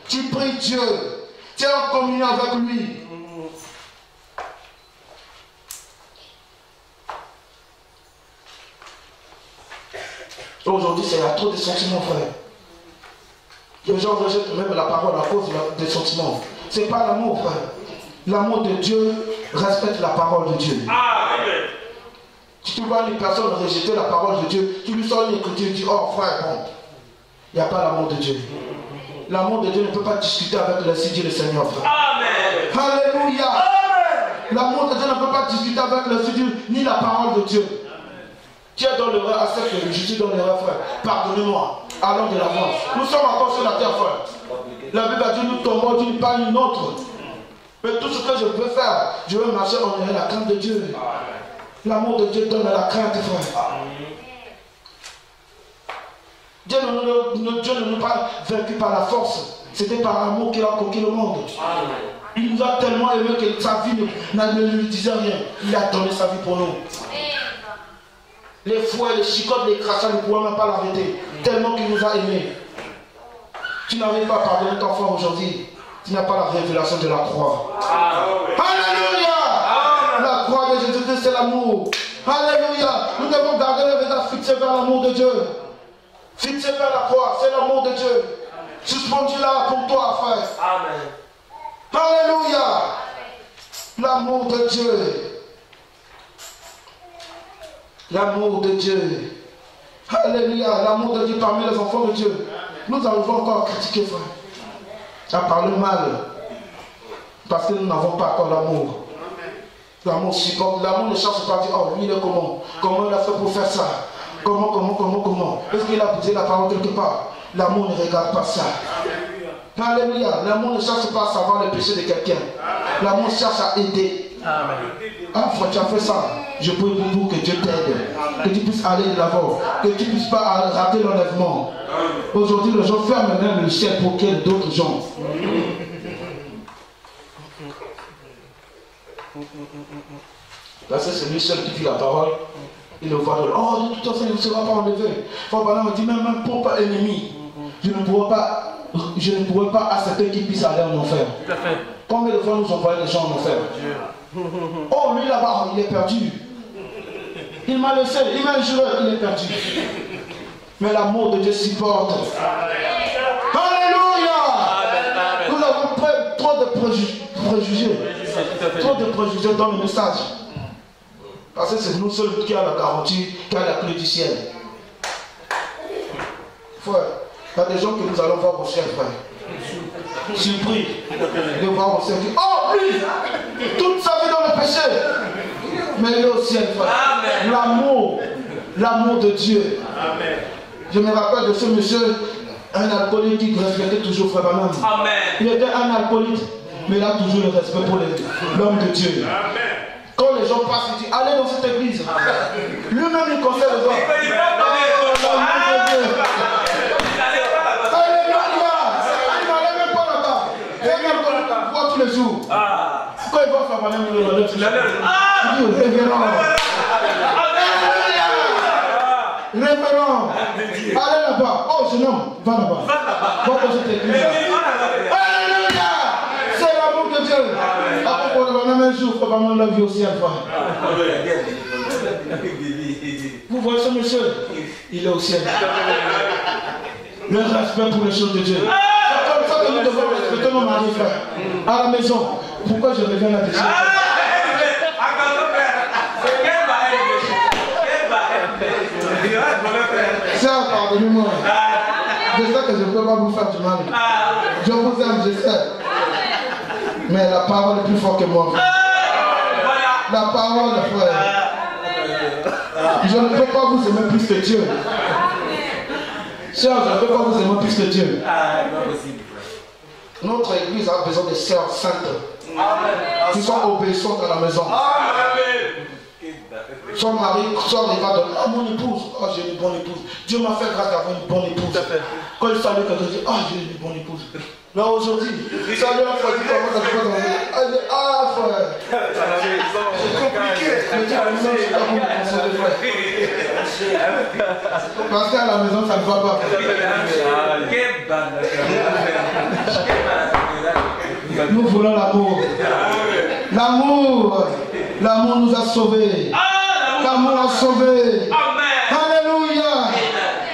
Tu pries Dieu. Tu es en communion avec lui. Aujourd'hui, il y a trop de sentiments, frère. Les gens rejettent même la parole à cause des sentiments. Ce n'est pas l'amour, frère. L'amour de Dieu respecte la parole de Dieu. Si tu vois une personne rejeter la parole de Dieu, tu lui sors une écriture, tu dis, oh frère, bon, il n'y a pas l'amour de Dieu. L'amour de Dieu ne peut pas discuter avec le Seigneur le Seigneur, frère. Amen. Alléluia. L'amour de Dieu ne peut pas discuter avec le Seigneur ni la parole de Dieu. Tu es dans l'erreur, accepte que je suis dans l'erreur, frère. Pardonnez-moi. Allons de l'avance. Nous sommes encore sur la terre, frère. La Bible a dit, nous tombons d'une part une autre. Mais tout ce que je veux faire, je veux marcher en ayant la crainte de Dieu. L'amour de Dieu donne la crainte, frère. Dieu ne nous a pas vaincu par la force. C'était par l'amour qu'il a conquis le monde. Il nous a tellement aimé que sa vie ne lui disait rien. Il a donné sa vie pour nous. Les fouets, les chicottes, les crachats ne pouvaient même pas l'arrêter. Tellement qu'il nous a aimés. Tu n'arrives pas à pardonner ton frère aujourd'hui. Tu n'as pas la révélation de la croix. Alléluia. La croix de Jésus-Christ, c'est l'amour. Alléluia. Nous devons garder le regard fixé vers l'amour de Dieu. Fixé vers la croix, c'est l'amour de Dieu. Suspendu là pour toi, frère. Amen. Alléluia. L'amour de Dieu. L'amour de Dieu. Alléluia. L'amour de Dieu parmi les enfants de Dieu. Nous arrivons encore à critiquer, frère. À parler mal. Parce que nous n'avons pas encore l'amour. L'amour supporte. L'amour ne cherche pas à dire, oh, lui, il est comment? Comment il a fait pour faire ça? Comment? Est-ce qu'il a posé la parole quelque part? L'amour ne regarde pas ça. Alléluia. L'amour ne cherche pas à savoir le péché de quelqu'un. L'amour cherche à aider. Amen. Ah, frère, tu as fait ça. Je prie pour que Dieu t'aide. Que tu puisses aller de l'avant. Que tu ne puisses pas rater l'enlèvement. Aujourd'hui, les gens ferment même le ciel pour qu'il y ait d'autres gens. Là, c'est celui seul qui dit la parole. Il le voit. Oh, de toute façon, il ne sera pas enlevé. Frère, on dit même pour pas ennemi. Je ne pourrais pas accepter qu'il puisse aller en enfer. Combien de fois nous envoyons des gens en enfer? Oh, lui là-bas, il est perdu. Il m'a laissé, il m'a juré, il est perdu. Mais l'amour de Dieu supporte. Alléluia. Nous avons trop de préjugés. Trop de préjugés dans le message. Parce que c'est nous seuls qui avons la garantie, qui avons la clé du ciel. Frère, il y a des gens que nous allons voir au ciel, frère. Surpris de voir au ciel. Oh, lui, toute sa vie dans le péché. Mais il est au ciel, frère. L'amour de Dieu. Amen. Je me rappelle de ce monsieur, un alcoolique qui respectait toujours frère Branham. Il était un alcoolique, mais il a toujours le respect pour l'homme de Dieu. Amen. Quand les gens passent, il dit, allez dans cette église. Lui-même, il conseille les gens. Tous les jours. Quand il va faire mal, il va le révérend. Révérend. Allez là-bas. Oh, jeune homme, va là-bas. Va dans cette église. Alléluia. C'est l'amour de Dieu. Après qu'on va même un jour, il faut vraiment la vie aussi à toi. Vous voyez ce monsieur? Il est au ciel. Le respect pour les choses de Dieu. C'est comme ça que nous devons respecter nos maris, frère. À la maison. Pourquoi je reviens là-dessus? Sœur, pardonnez-moi. Je sais que je ne peux pas vous faire du mal. Je vous aime, je sais. Mais la parole est plus forte que moi. La parole, frère. Je ne peux pas vous aimer plus que Dieu. Sœur, je ne peux pas vous aimer plus que Dieu. Notre église a besoin de sœurs saintes qui sont obéissantes à la maison. Son mari, son va donner, ah mon épouse, oh j'ai une bonne épouse. Dieu m'a fait grâce d'avoir une bonne épouse. Quand il salue quelqu'un, il dit, ah j'ai une bonne épouse. Là aujourd'hui, ça lui a fait comment ça se passe dans la vie. Ah, il dit, ah frère, c'est compliqué. Mais Dieu a dit, non, je suis pas bon pour consoler, frère. Parce qu'à la maison, ça ne va pas. Nous voulons l'amour. L'amour nous a sauvés. L'amour a sauvé. Alléluia.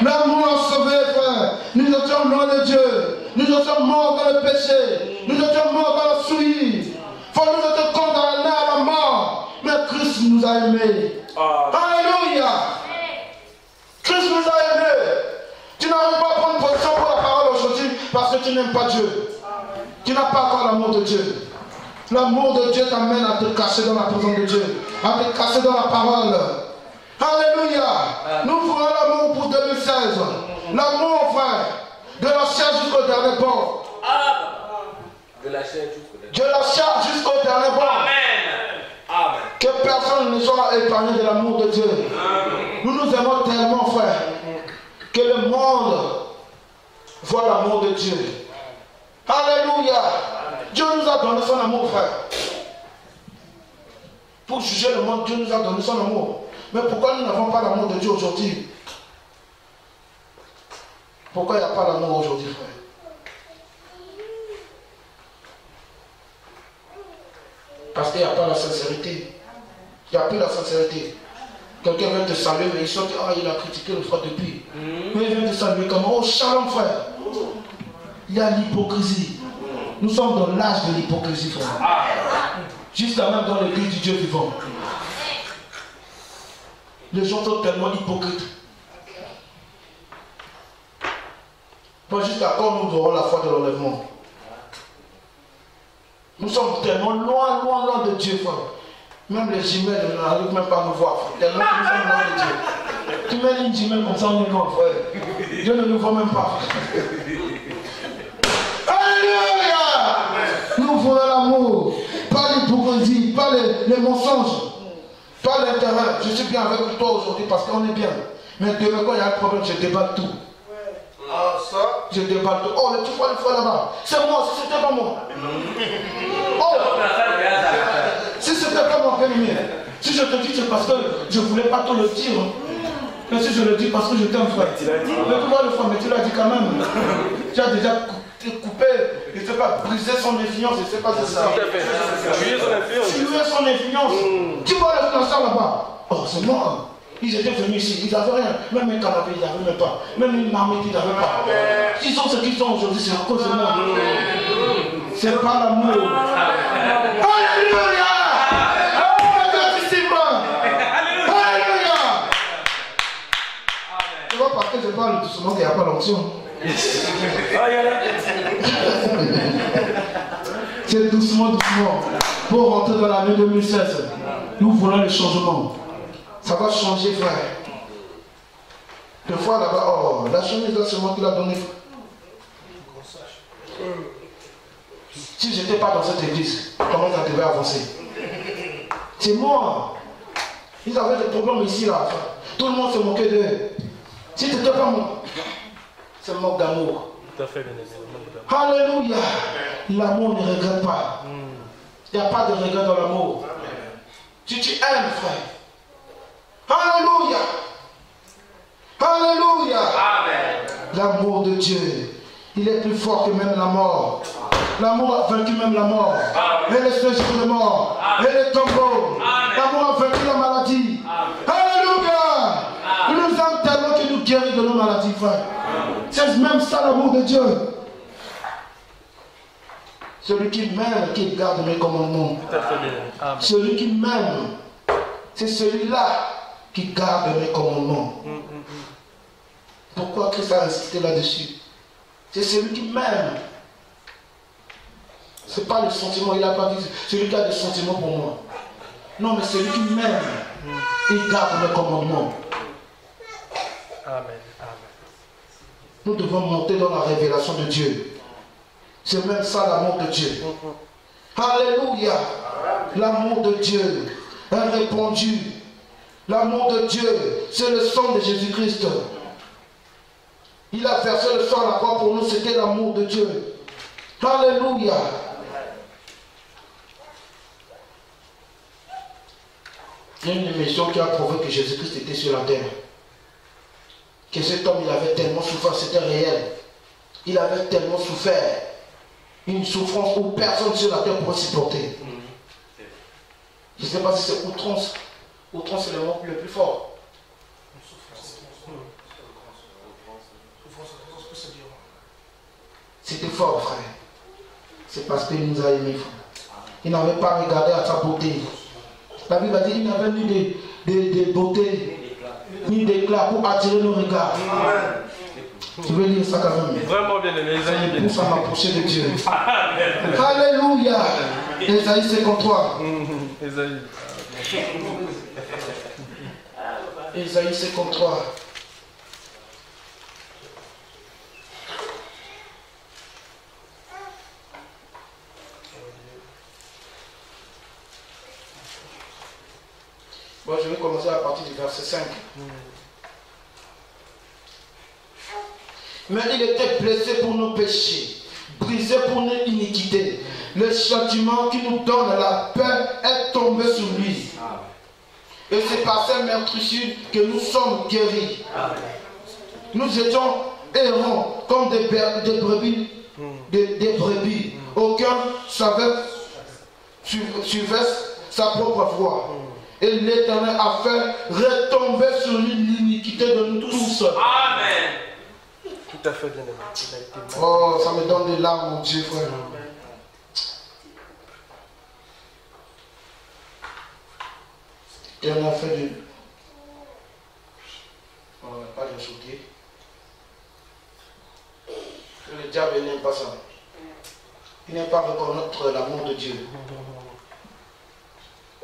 L'amour a sauvé, frère. Nous étions loin de Dieu. Nous étions morts dans le péché. Nous étions morts dans la souillure. Frère, nous étions condamnés à la mort. Mais Christ nous a aimés. Alléluia. Christ nous a aimés. Tu n'arrives pas à prendre position pour la parole aujourd'hui parce que tu n'aimes pas Dieu. Tu n'as pas encore l'amour de Dieu. L'amour de Dieu t'amène à te cacher dans la présence de Dieu, à te cacher dans la parole. Alléluia. Nous voulons l'amour pour 2016. L'amour, frère, de la chair jusqu'au dernier bord. De la chair jusqu'au dernier bord. Amen. Que personne ne soit épargné de l'amour de Dieu. Nous nous aimons tellement, frère, que le monde voit l'amour de Dieu. Alléluia. Dieu nous a donné son amour, frère. Pour juger le monde, Dieu nous a donné son amour. Mais pourquoi nous n'avons pas l'amour de Dieu aujourd'hui? Pourquoi il n'y a pas l'amour aujourd'hui, frère? Parce qu'il n'y a pas la sincérité. Il n'y a plus la sincérité. Quelqu'un vient te saluer, mais il sent que il a critiqué le frère depuis. Mais il vient te saluer comme oh shalom frère. Il y a l'hypocrisie. Nous sommes dans l'âge de l'hypocrisie, frère. Jusqu'à même dans l'église du Dieu vivant. Les gens sont tellement hypocrites. Pas jusqu'à quand nous aurons la foi de l'enlèvement. Nous sommes tellement loin, loin, loin de Dieu, frère. Même les jumelles n'arrivent même pas à nous voir, frère. Tellement que nous sommes loin de Dieu. Tu mets une jumelle comme ça, on est loin, frère. Dieu ne nous voit même pas. Alléluia! Nous voulons l'amour, pas l'hypocrisie, pas les mensonges, pas l'intérêt. Je suis bien avec toi aujourd'hui parce qu'on est bien. Mais demain, quand il y a un problème, je déballe tout. Ah, ça? Je déballe tout. Oh, tu vois le frère là-bas. C'est moi, si c'était pas moi. Oh! Si c'était pas moi, bien-aimé. Si je te dis, c'est parce que je ne voulais pas te le dire. Mais si je le dis parce que je t'aime, frère. Mais tu vois le frère, mais tu l'as dit quand même. Tu as déjà coupé, je ne sais pas, brisé son influence, je ne sais pas si c'est ça. Tuer son influence. Tuer son influence. Tu vois le financeur là-bas. Oh, c'est moi. Ils étaient venus ici, ils n'avaient rien. Même un canapé, ils n'avaient même pas. Même une marmite, ils n'avaient pas. Ils sont ce qu'ils sont aujourd'hui, c'est à cause de moi. C'est pas l'amour. Alléluia! Alléluia! Tu vois, parce que je parle doucement qu'il n'y a pas l'onction. C'est doucement, doucement. Pour rentrer dans l'année 2016, nous voulons le changement. Ça va changer, frère. Des fois là-bas, oh, la chemise là, c'est moi qui l'a donnée. Si je n'étais pas dans cette église, comment ça devait avancer? C'est moi. Ils avaient des problèmes ici, là. Tout le monde se moquait d'eux. Si tu n'étais pas moi, c'est moque d'amour. Tout à fait, bien aimé. Alléluia. L'amour ne regrette pas. Il n'y a pas de regret dans l'amour. Si tu aimes, frère. Alléluia. Alléluia. L'amour de Dieu, il est plus fort que même la mort. L'amour a vaincu même la mort. Et les séjours de mort. Et les tombeaux. L'amour a vaincu la maladie. Alléluia. Il nous aime tellement qu'il nous guérit de nos maladies, frère. C'est même ça l'amour de Dieu. Celui qui m'aime, qui garde mes commandements. Celui qui m'aime, c'est celui-là qui garde mes commandements. Pourquoi Christ a insisté là-dessus? C'est celui qui m'aime. Ce n'est pas le sentiment, il n'a pas dit celui qui a des sentiments pour moi. Non, mais celui qui m'aime, il garde mes commandements. Amen. Nous devons monter dans la révélation de Dieu. C'est même ça l'amour de Dieu. Alléluia. L'amour de Dieu est répandu. L'amour de Dieu, c'est le sang de Jésus-Christ. Il a versé le sang à la croix pour nous, c'était l'amour de Dieu. Alléluia. Il y a une émission qui a prouvé que Jésus-Christ était sur la terre. Que cet homme, il avait tellement souffert, c'était réel. Il avait tellement souffert. Une souffrance où personne sur la terre pourrait supporter. Je ne sais pas si c'est outrance. Outrance, c'est le mot le plus fort. C'était fort, frère. C'est parce qu'il nous a aimés, frère. Il n'avait pas regardé à sa beauté. La Bible a dit qu'il n'avait ni de beauté, ni d'éclat pour attirer nos regards. Tu veux lire ça quand même? Vraiment bien aimé, Esaïe. Pour ça m'approcher de Dieu. Alléluia. Esaïe 53. Esaïe. Esaïe 53. Bon, je vais commencer à partir du verset 5. Mais il était blessé pour nos péchés, brisé pour nos iniquités. Le châtiment qui nous donne la paix est tombé sur lui. Et c'est par ses meurtrissures que nous sommes guéris. Nous étions errants comme des brebis. Des brebis. Aucun savait suivait sa propre voie. Et l'Éternel a fait retomber sur lui l'iniquité de nous tous. Amen. Tout à fait, bien-aimé. Oh, ça me donne des larmes, mon Dieu, frère. L'Éternel a fait du... On n'a pas d'insulter. Le diable n'aime pas ça. Il n'aime pas reconnaître l'amour de Dieu.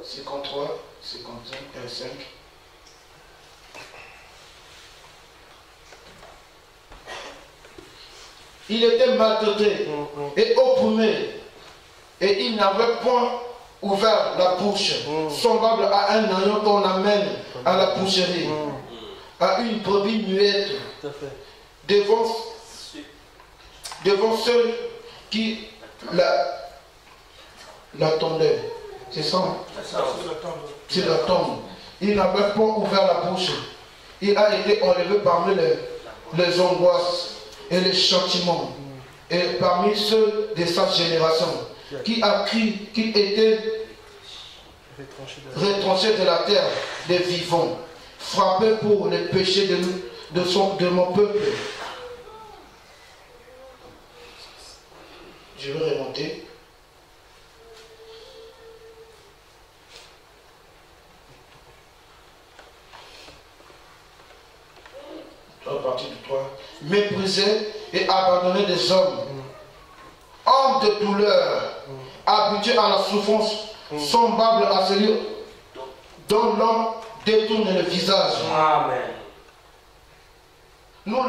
53, 55, 5. Il était maltraité et opprimé, et il n'avait point ouvert la bouche, semblable à un agneau qu'on amène à la boucherie, à une brebis muette, devant ceux qui l'attendaient. C'est ça? C'est la tombe. Il n'avait pas ouvert la bouche. Il a été enlevé parmi les angoisses et les châtiments. Et parmi ceux de sa génération, qui a cru qu'il était retranché de la terre des vivants, frappé pour les péchés de mon peuple. Je vais remonter. À partir du 3. Méprisé et abandonné des hommes, homme de douleur, habitué à la souffrance, semblable à celui dont l'homme détourne le visage. Amen. Nous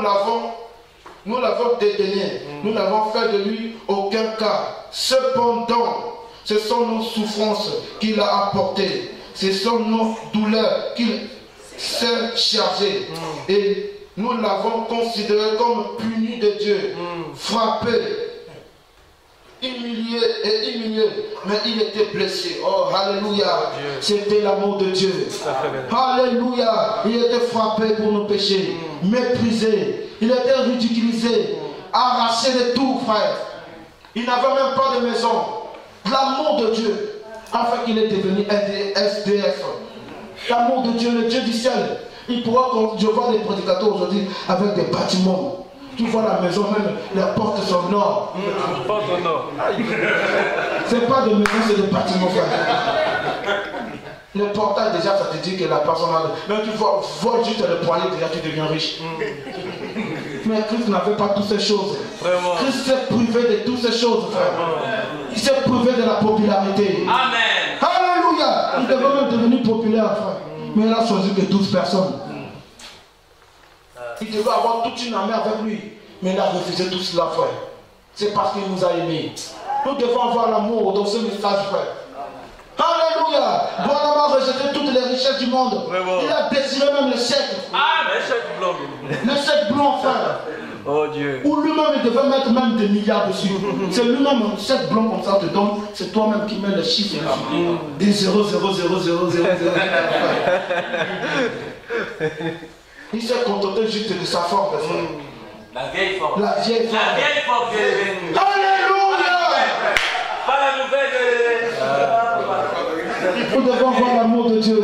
l'avons dédaigné, nous n'avons fait de lui aucun cas. Cependant, ce sont nos souffrances qu'il a apportées, ce sont nos douleurs qu'il s'est chargé. Et nous l'avons considéré comme puni de Dieu, frappé, humilié, mais il était blessé. Oh, alléluia. C'était l'amour de Dieu. Alléluia. Il était frappé pour nos péchés, méprisé, il était ridiculisé, arraché de tout, frère. Il n'avait même pas de maison. L'amour de Dieu a fait qu'il est devenu SDF. L'amour de Dieu, le Dieu du ciel. Il pourra, quand je vois des prédicateurs aujourd'hui avec des bâtiments. Tu vois la maison, même les portes sont nord. Porte au nord. C'est pas de maison, c'est des bâtiments, frère. Le portail, déjà, ça te dit que la personne a... Même tu vois, vole juste le poignet, déjà, tu deviens riche. Mais Christ n'avait pas toutes ces choses. Vraiment. Christ s'est privé de toutes ces choses, frère. Il s'est privé de la popularité. Amen. Alléluia. Il devait même devenir populaire, frère. Mais il a choisi que 12 personnes. Il devait avoir toute une armée avec lui. Mais il a refusé tout cela, frère. C'est parce qu'il nous a aimés. Nous devons avoir l'amour dans ce message, frère. Alléluia. Bonhomme a rejeté toutes les richesses du monde. Vraiment. Il a désiré même le chèque. Amen. Un chèque blanc. Le chèque blanc, frère. Oh Dieu. Ou lui-même, il devait mettre même des milliards dessus. C'est lui-même, un chèque blanc comme ça te donne. C'est toi-même qui mets les chiffres dessus. Des 0, 0, 0, 0, 0, 0. Il s'est contenté juste de sa forme, frère. La vieille forme. La vieille forme. La vieille forme. Alléluia. Pas la nouvelle. Nous devons voir l'amour de Dieu.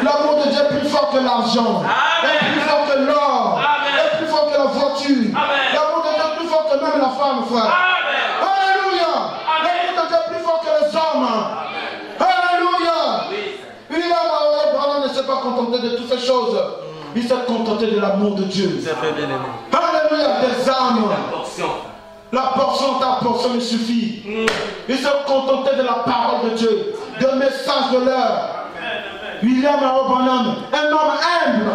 L'amour de Dieu est plus fort que l'argent. Est plus fort que l'or. Est plus fort que la voiture. L'amour de Dieu est plus fort que même la femme, frère. Alléluia. L'amour de Dieu est plus fort que les hommes. Alléluia. William ne s'est pas contenté de toutes ces choses. Il s'est contenté de l'amour de Dieu. Alléluia, des âmes. La portion, ta portion me suffit. Il s'est contenté de la parole de Dieu, de message de l'heure. William Arobanam, un homme humble.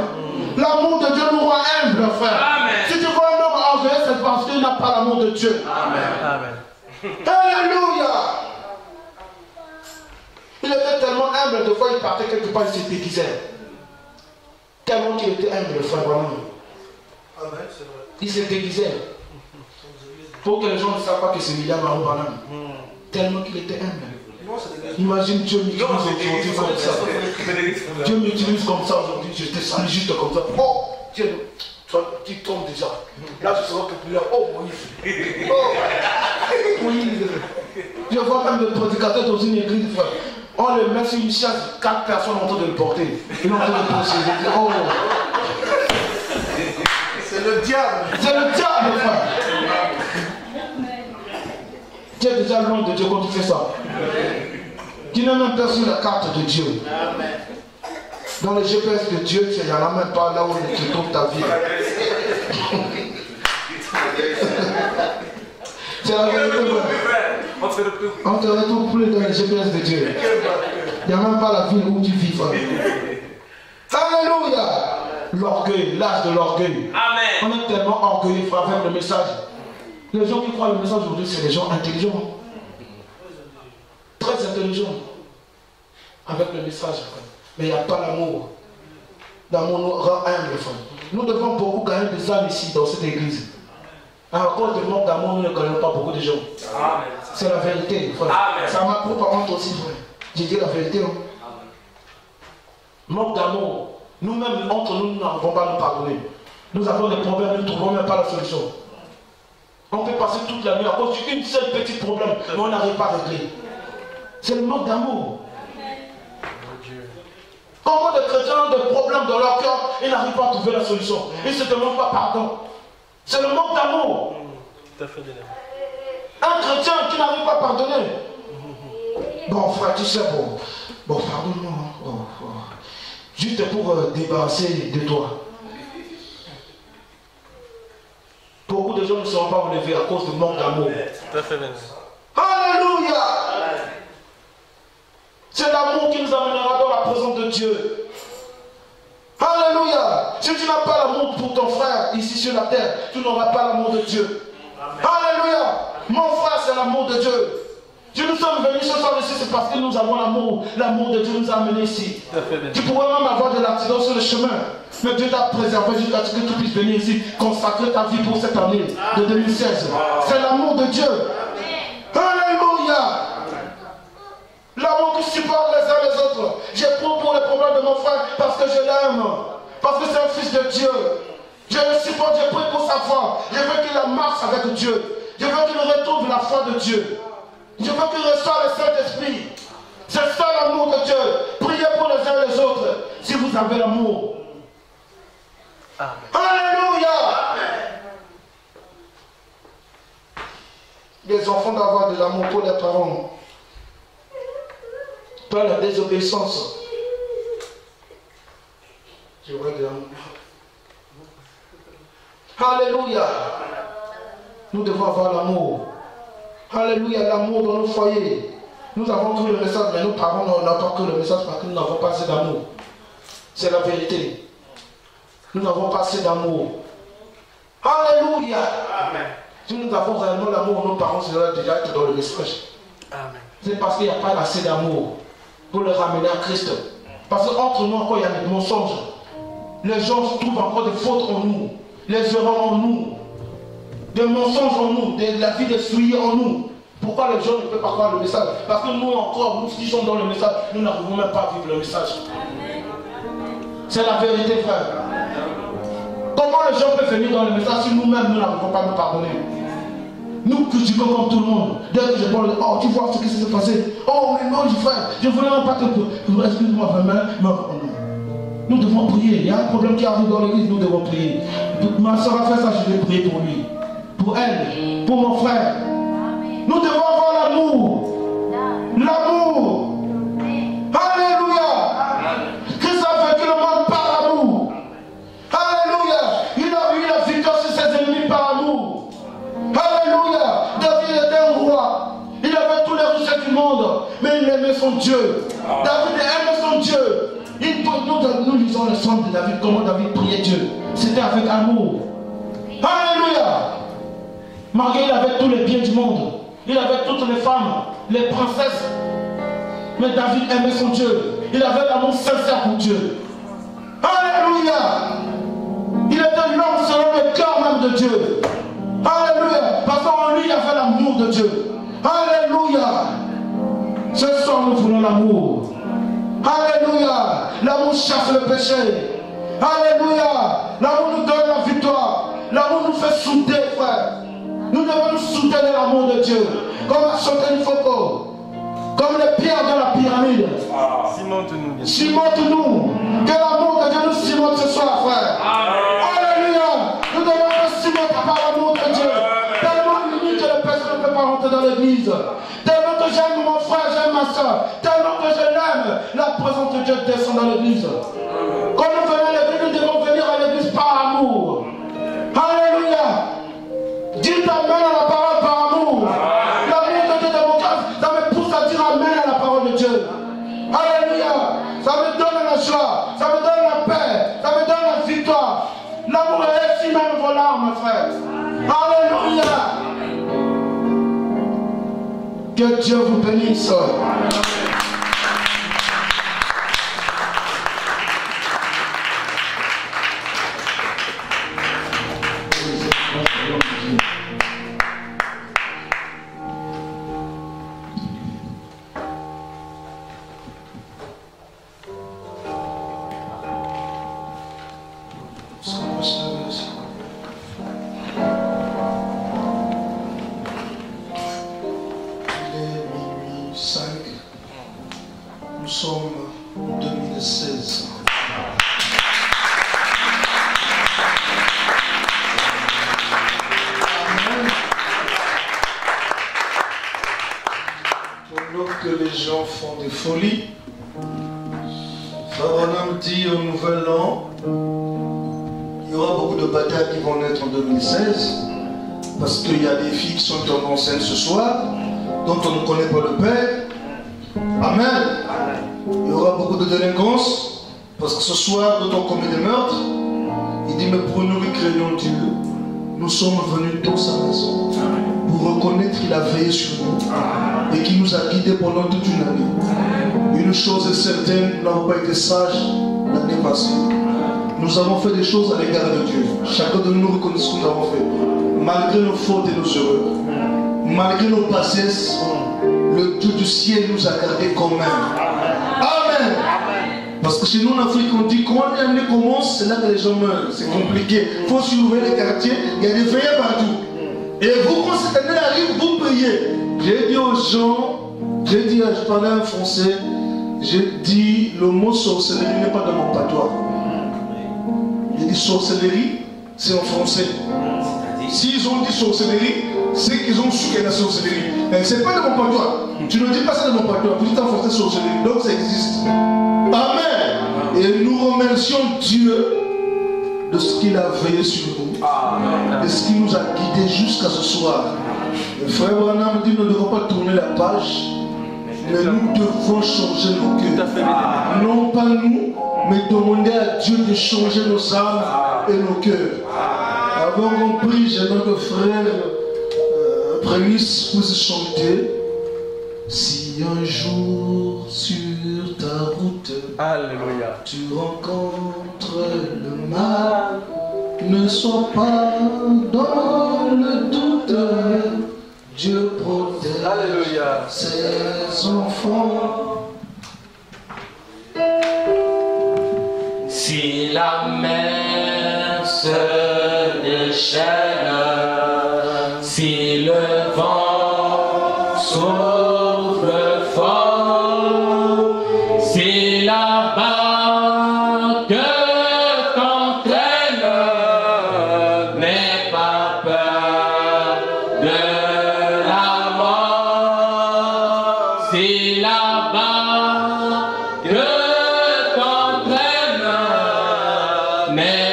L'amour de Dieu nous rend humble, frère. Amen. Si tu vois un homme orgueilleux, c'est parce qu'il n'a pas l'amour de Dieu. Amen. Alléluia. Il était tellement humble, des fois il partait quelque part, il se déguisait. Tellement qu'il était humble, frère, vraiment. Il se déguisait. Pour que les gens ne savent pas que c'est William Arobanam. Tellement qu'il était humble. Imagine Dieu m'utilise aujourd'hui comme ça. Dieu m'utilise comme ça aujourd'hui. Je te salue juste comme ça. Oh, Dieu, tu tombes déjà. Là, je serai populaire. Oh, Moïse. Oh, Moïse. Je vois même des prédicateurs dans une église, frère. On le met sur une chaise, 4 personnes ont en train de le porter. Ils ont en train de le pousser. Ils disent, oh. C'est le diable. C'est le diable, frère. Tu es déjà loin de Dieu quand tu fais ça. Tu n'as même pas sur la carte de Dieu. Dans le GPS de Dieu, il n'y en a même pas là où tu trouves ta vie. C'est la vérité. On ne te retrouve plus dans le GPS de Dieu. Il n'y a même pas la ville où tu vis. Alléluia. L'orgueil, l'âge de l'orgueil. On est tellement orgueilleux avec le message. Les gens qui croient le message aujourd'hui, c'est des gens intelligents. Très intelligents. Avec le message. Mais il n'y a pas l'amour. L'amour nous rend humble. Nous devons beaucoup gagner des âmes ici, dans cette église. À cause du manque d'amour, nous ne gagnons pas beaucoup de gens. C'est la vérité. Ça m'a pris par honte aussi, frère. J'ai dit la vérité. Manque d'amour. Nous-mêmes, entre nous, nous n'arrivons pas à nous pardonner. Nous avons des problèmes, nous ne trouvons même pas la solution. On peut passer toute la nuit à cause d'une seule petite problème, mais on n'arrive pas à régler. C'est le manque d'amour. Comment des chrétiens ont des problèmes dans leur cœur, ils n'arrivent pas à trouver la solution. Ils ne se demandent pas pardon. C'est le manque d'amour. Un chrétien qui n'arrive pas à pardonner. Bon frère, tu sais, bon pardonne-moi. Juste pour débarrasser de toi. Beaucoup de gens ne seront pas relevés à cause du manque d'amour. Alléluia. C'est l'amour qui nous amènera dans la présence de Dieu. Alléluia. Si tu n'as pas l'amour pour ton frère ici sur la terre, tu n'auras pas l'amour de Dieu. Alléluia. Mon frère, c'est l'amour de Dieu. Si nous sommes venus ce soir ici, c'est parce que nous avons l'amour. L'amour de Dieu nous a amenés ici. Tu pourrais même avoir de l'accident sur le chemin. Mais Dieu t'a préservé jusqu'à ce que tu puisses venir ici, consacrer ta vie pour cette année de 2016. C'est l'amour de Dieu. Alléluia. L'amour qui supporte les uns les autres. J'éprouve pour les problèmes de mon frère parce que je l'aime. Parce que c'est un fils de Dieu. Je le supporte, je prie pour sa foi. Je veux qu'il marche avec Dieu. Je veux qu'il retrouve la foi de Dieu. Je veux qu'il reçoive le Saint-Esprit. C'est ça l'amour de Dieu. Priez pour les uns et les autres si vous avez l'amour. Alléluia. Les enfants doivent avoir de l'amour pour les parents. Pas la désobéissance. Je vois de l'amour. Alléluia. Nous devons avoir l'amour. Alléluia, l'amour dans nos foyers. Nous avons cru le message, mais nos parents n'ont pas cru le message parce que nous n'avons pas assez d'amour. C'est la vérité. Nous n'avons pas assez d'amour. Alléluia. Amen. Si nous avons réellement l'amour, nos parents seraient déjà être dans le message. C'est parce qu'il n'y a pas assez d'amour pour le ramener à Christ. Parce qu'entre nous encore, il y a des mensonges. Les gens trouvent encore des fautes en nous, les erreurs en nous, des mensonges en nous, de la vie destruite en nous. Pourquoi les gens ne peuvent pas croire le message? Parce que nous encore, nous qui sommes dans le message, nous n'arrivons même pas à vivre le message. C'est la vérité, frère. Comment les gens peuvent venir dans le message si nous-mêmes, nous n'arrivons pas à nous pardonner? Nous critiquons comme tout le monde. Dès que je parle, oh, tu vois ce qui s'est passé. Oh, mais non, frère, je ne voulais même pas te... Excuse-moi, vraiment. Nous devons prier. Il y a un problème qui arrive dans l'église, nous devons prier. Ma soeur a fait ça, je vais prier pour lui. Pour elle, pour mon frère. Nous devons avoir l'amour. L'amour. Alléluia. Christ a vécu le monde par l'amour. Alléluia. Il a eu la victoire sur ses ennemis par amour. Alléluia. David était un roi. Il avait tous les richesses du monde. Mais il aimait son Dieu. David aimait son Dieu. Nous lisons le son de David, comment David priait Dieu. C'était avec amour. Alléluia. Malgré il avait tous les biens du monde. Il avait toutes les femmes, les princesses. Mais David aimait son Dieu. Il avait l'amour sincère pour Dieu. Alléluia. Il était l'homme selon le cœur même de Dieu. Alléluia. Parce qu'en lui, il avait l'amour de Dieu. Alléluia. Ce soir, nous voulons l'amour. Alléluia. L'amour chasse le péché. Alléluia. L'amour nous donne la victoire. L'amour nous fait souder, frère. Nous devons nous souder de l'amour de Dieu. Comme a chanté une photo. comme les pierres de la pyramide. Cimente-nous. Cimente-nous. Que l'amour de Dieu nous cimente ce soir, frère. Alléluia. Nous devons nous cimenter par l'amour de Dieu. Tellement limite que les personnes ne peuvent pas rentrer dans l'église. Tellement que j'aime mon frère, j'aime ma soeur. Tellement que je l'aime, la présence de Dieu descend dans l'église. Quand nous venons à l'église, nous devons venir à l'église par amour. Alléluia. Dites amen à la parole par amour. L'amour de Dieu dans mon cœur, ça me pousse à dire amen à la parole de Dieu. Alléluia. Ça me donne la joie, ça me donne la paix, ça me donne la victoire. L'amour est ici même vos larmes, mon frère. Alléluia. Que Dieu vous bénisse. Nous sommes en 2016. Amen. Pendant que les gens font des folies, Frère Branham dit au Nouvel An, il y aura beaucoup de batailles qui vont naître en 2016, parce qu'il y a des filles qui sont tombées enceintes ce soir, dont on ne connaît pas le père. Amen. Il y aura beaucoup de délinquance, parce que ce soir, dont on commet des meurtres, il dit, mais pour nous qui craignons Dieu, nous sommes venus dans sa maison pour reconnaître qu'il a veillé sur nous et qu'il nous a guidés pendant toute une année. Une chose est certaine, nous n'avons pas été sages l'année passée. Nous avons fait des choses à l'égard de Dieu. Chacun de nous reconnaît ce que nous avons fait. Malgré nos fautes et nos erreurs, malgré nos bassesses, le Dieu du ciel nous a gardés quand même. Amen. Parce que chez nous en Afrique, on dit quand l'année commence, c'est là que les gens meurent. C'est compliqué. Il faut surveiller les quartiers, il y a des veillées partout. Et vous, quand cette année arrive, vous payez. J'ai dit aux gens, je parlais en français, j'ai dit le mot sorcellerie n'est pas dans mon patois. J'ai dit sorcellerie, c'est en français. S'ils ont dit sorcellerie, c'est qu'ils ont su qu'il y a la sorcellerie. C'est pas de mon patois. Tu ne dis pas ça de mon patois. Vous dites en français sorcellerie. Donc ça existe. Amen. Et nous remercions Dieu de ce qu'il a veillé sur nous. De ce qu'il nous a guidés jusqu'à ce soir. Le frère Branham dit nous ne devons pas tourner la page, mais nous devons changer nos cœurs. Non pas nous, mais demander à Dieu de changer nos âmes et nos cœurs. Avant qu'on prie, j'aimerais que frère Prémisse puisse chanter. Si un jour sur ta route, Alléluia, tu rencontres le mal, ne sois pas dans le doute. Dieu protège Alléluia ses enfants. Si la mer se déchaîne, si le vent souffle fort, si la barque t'entraîne, n'aie pas peur de la mort. Si la barque t'entraîne, n'aie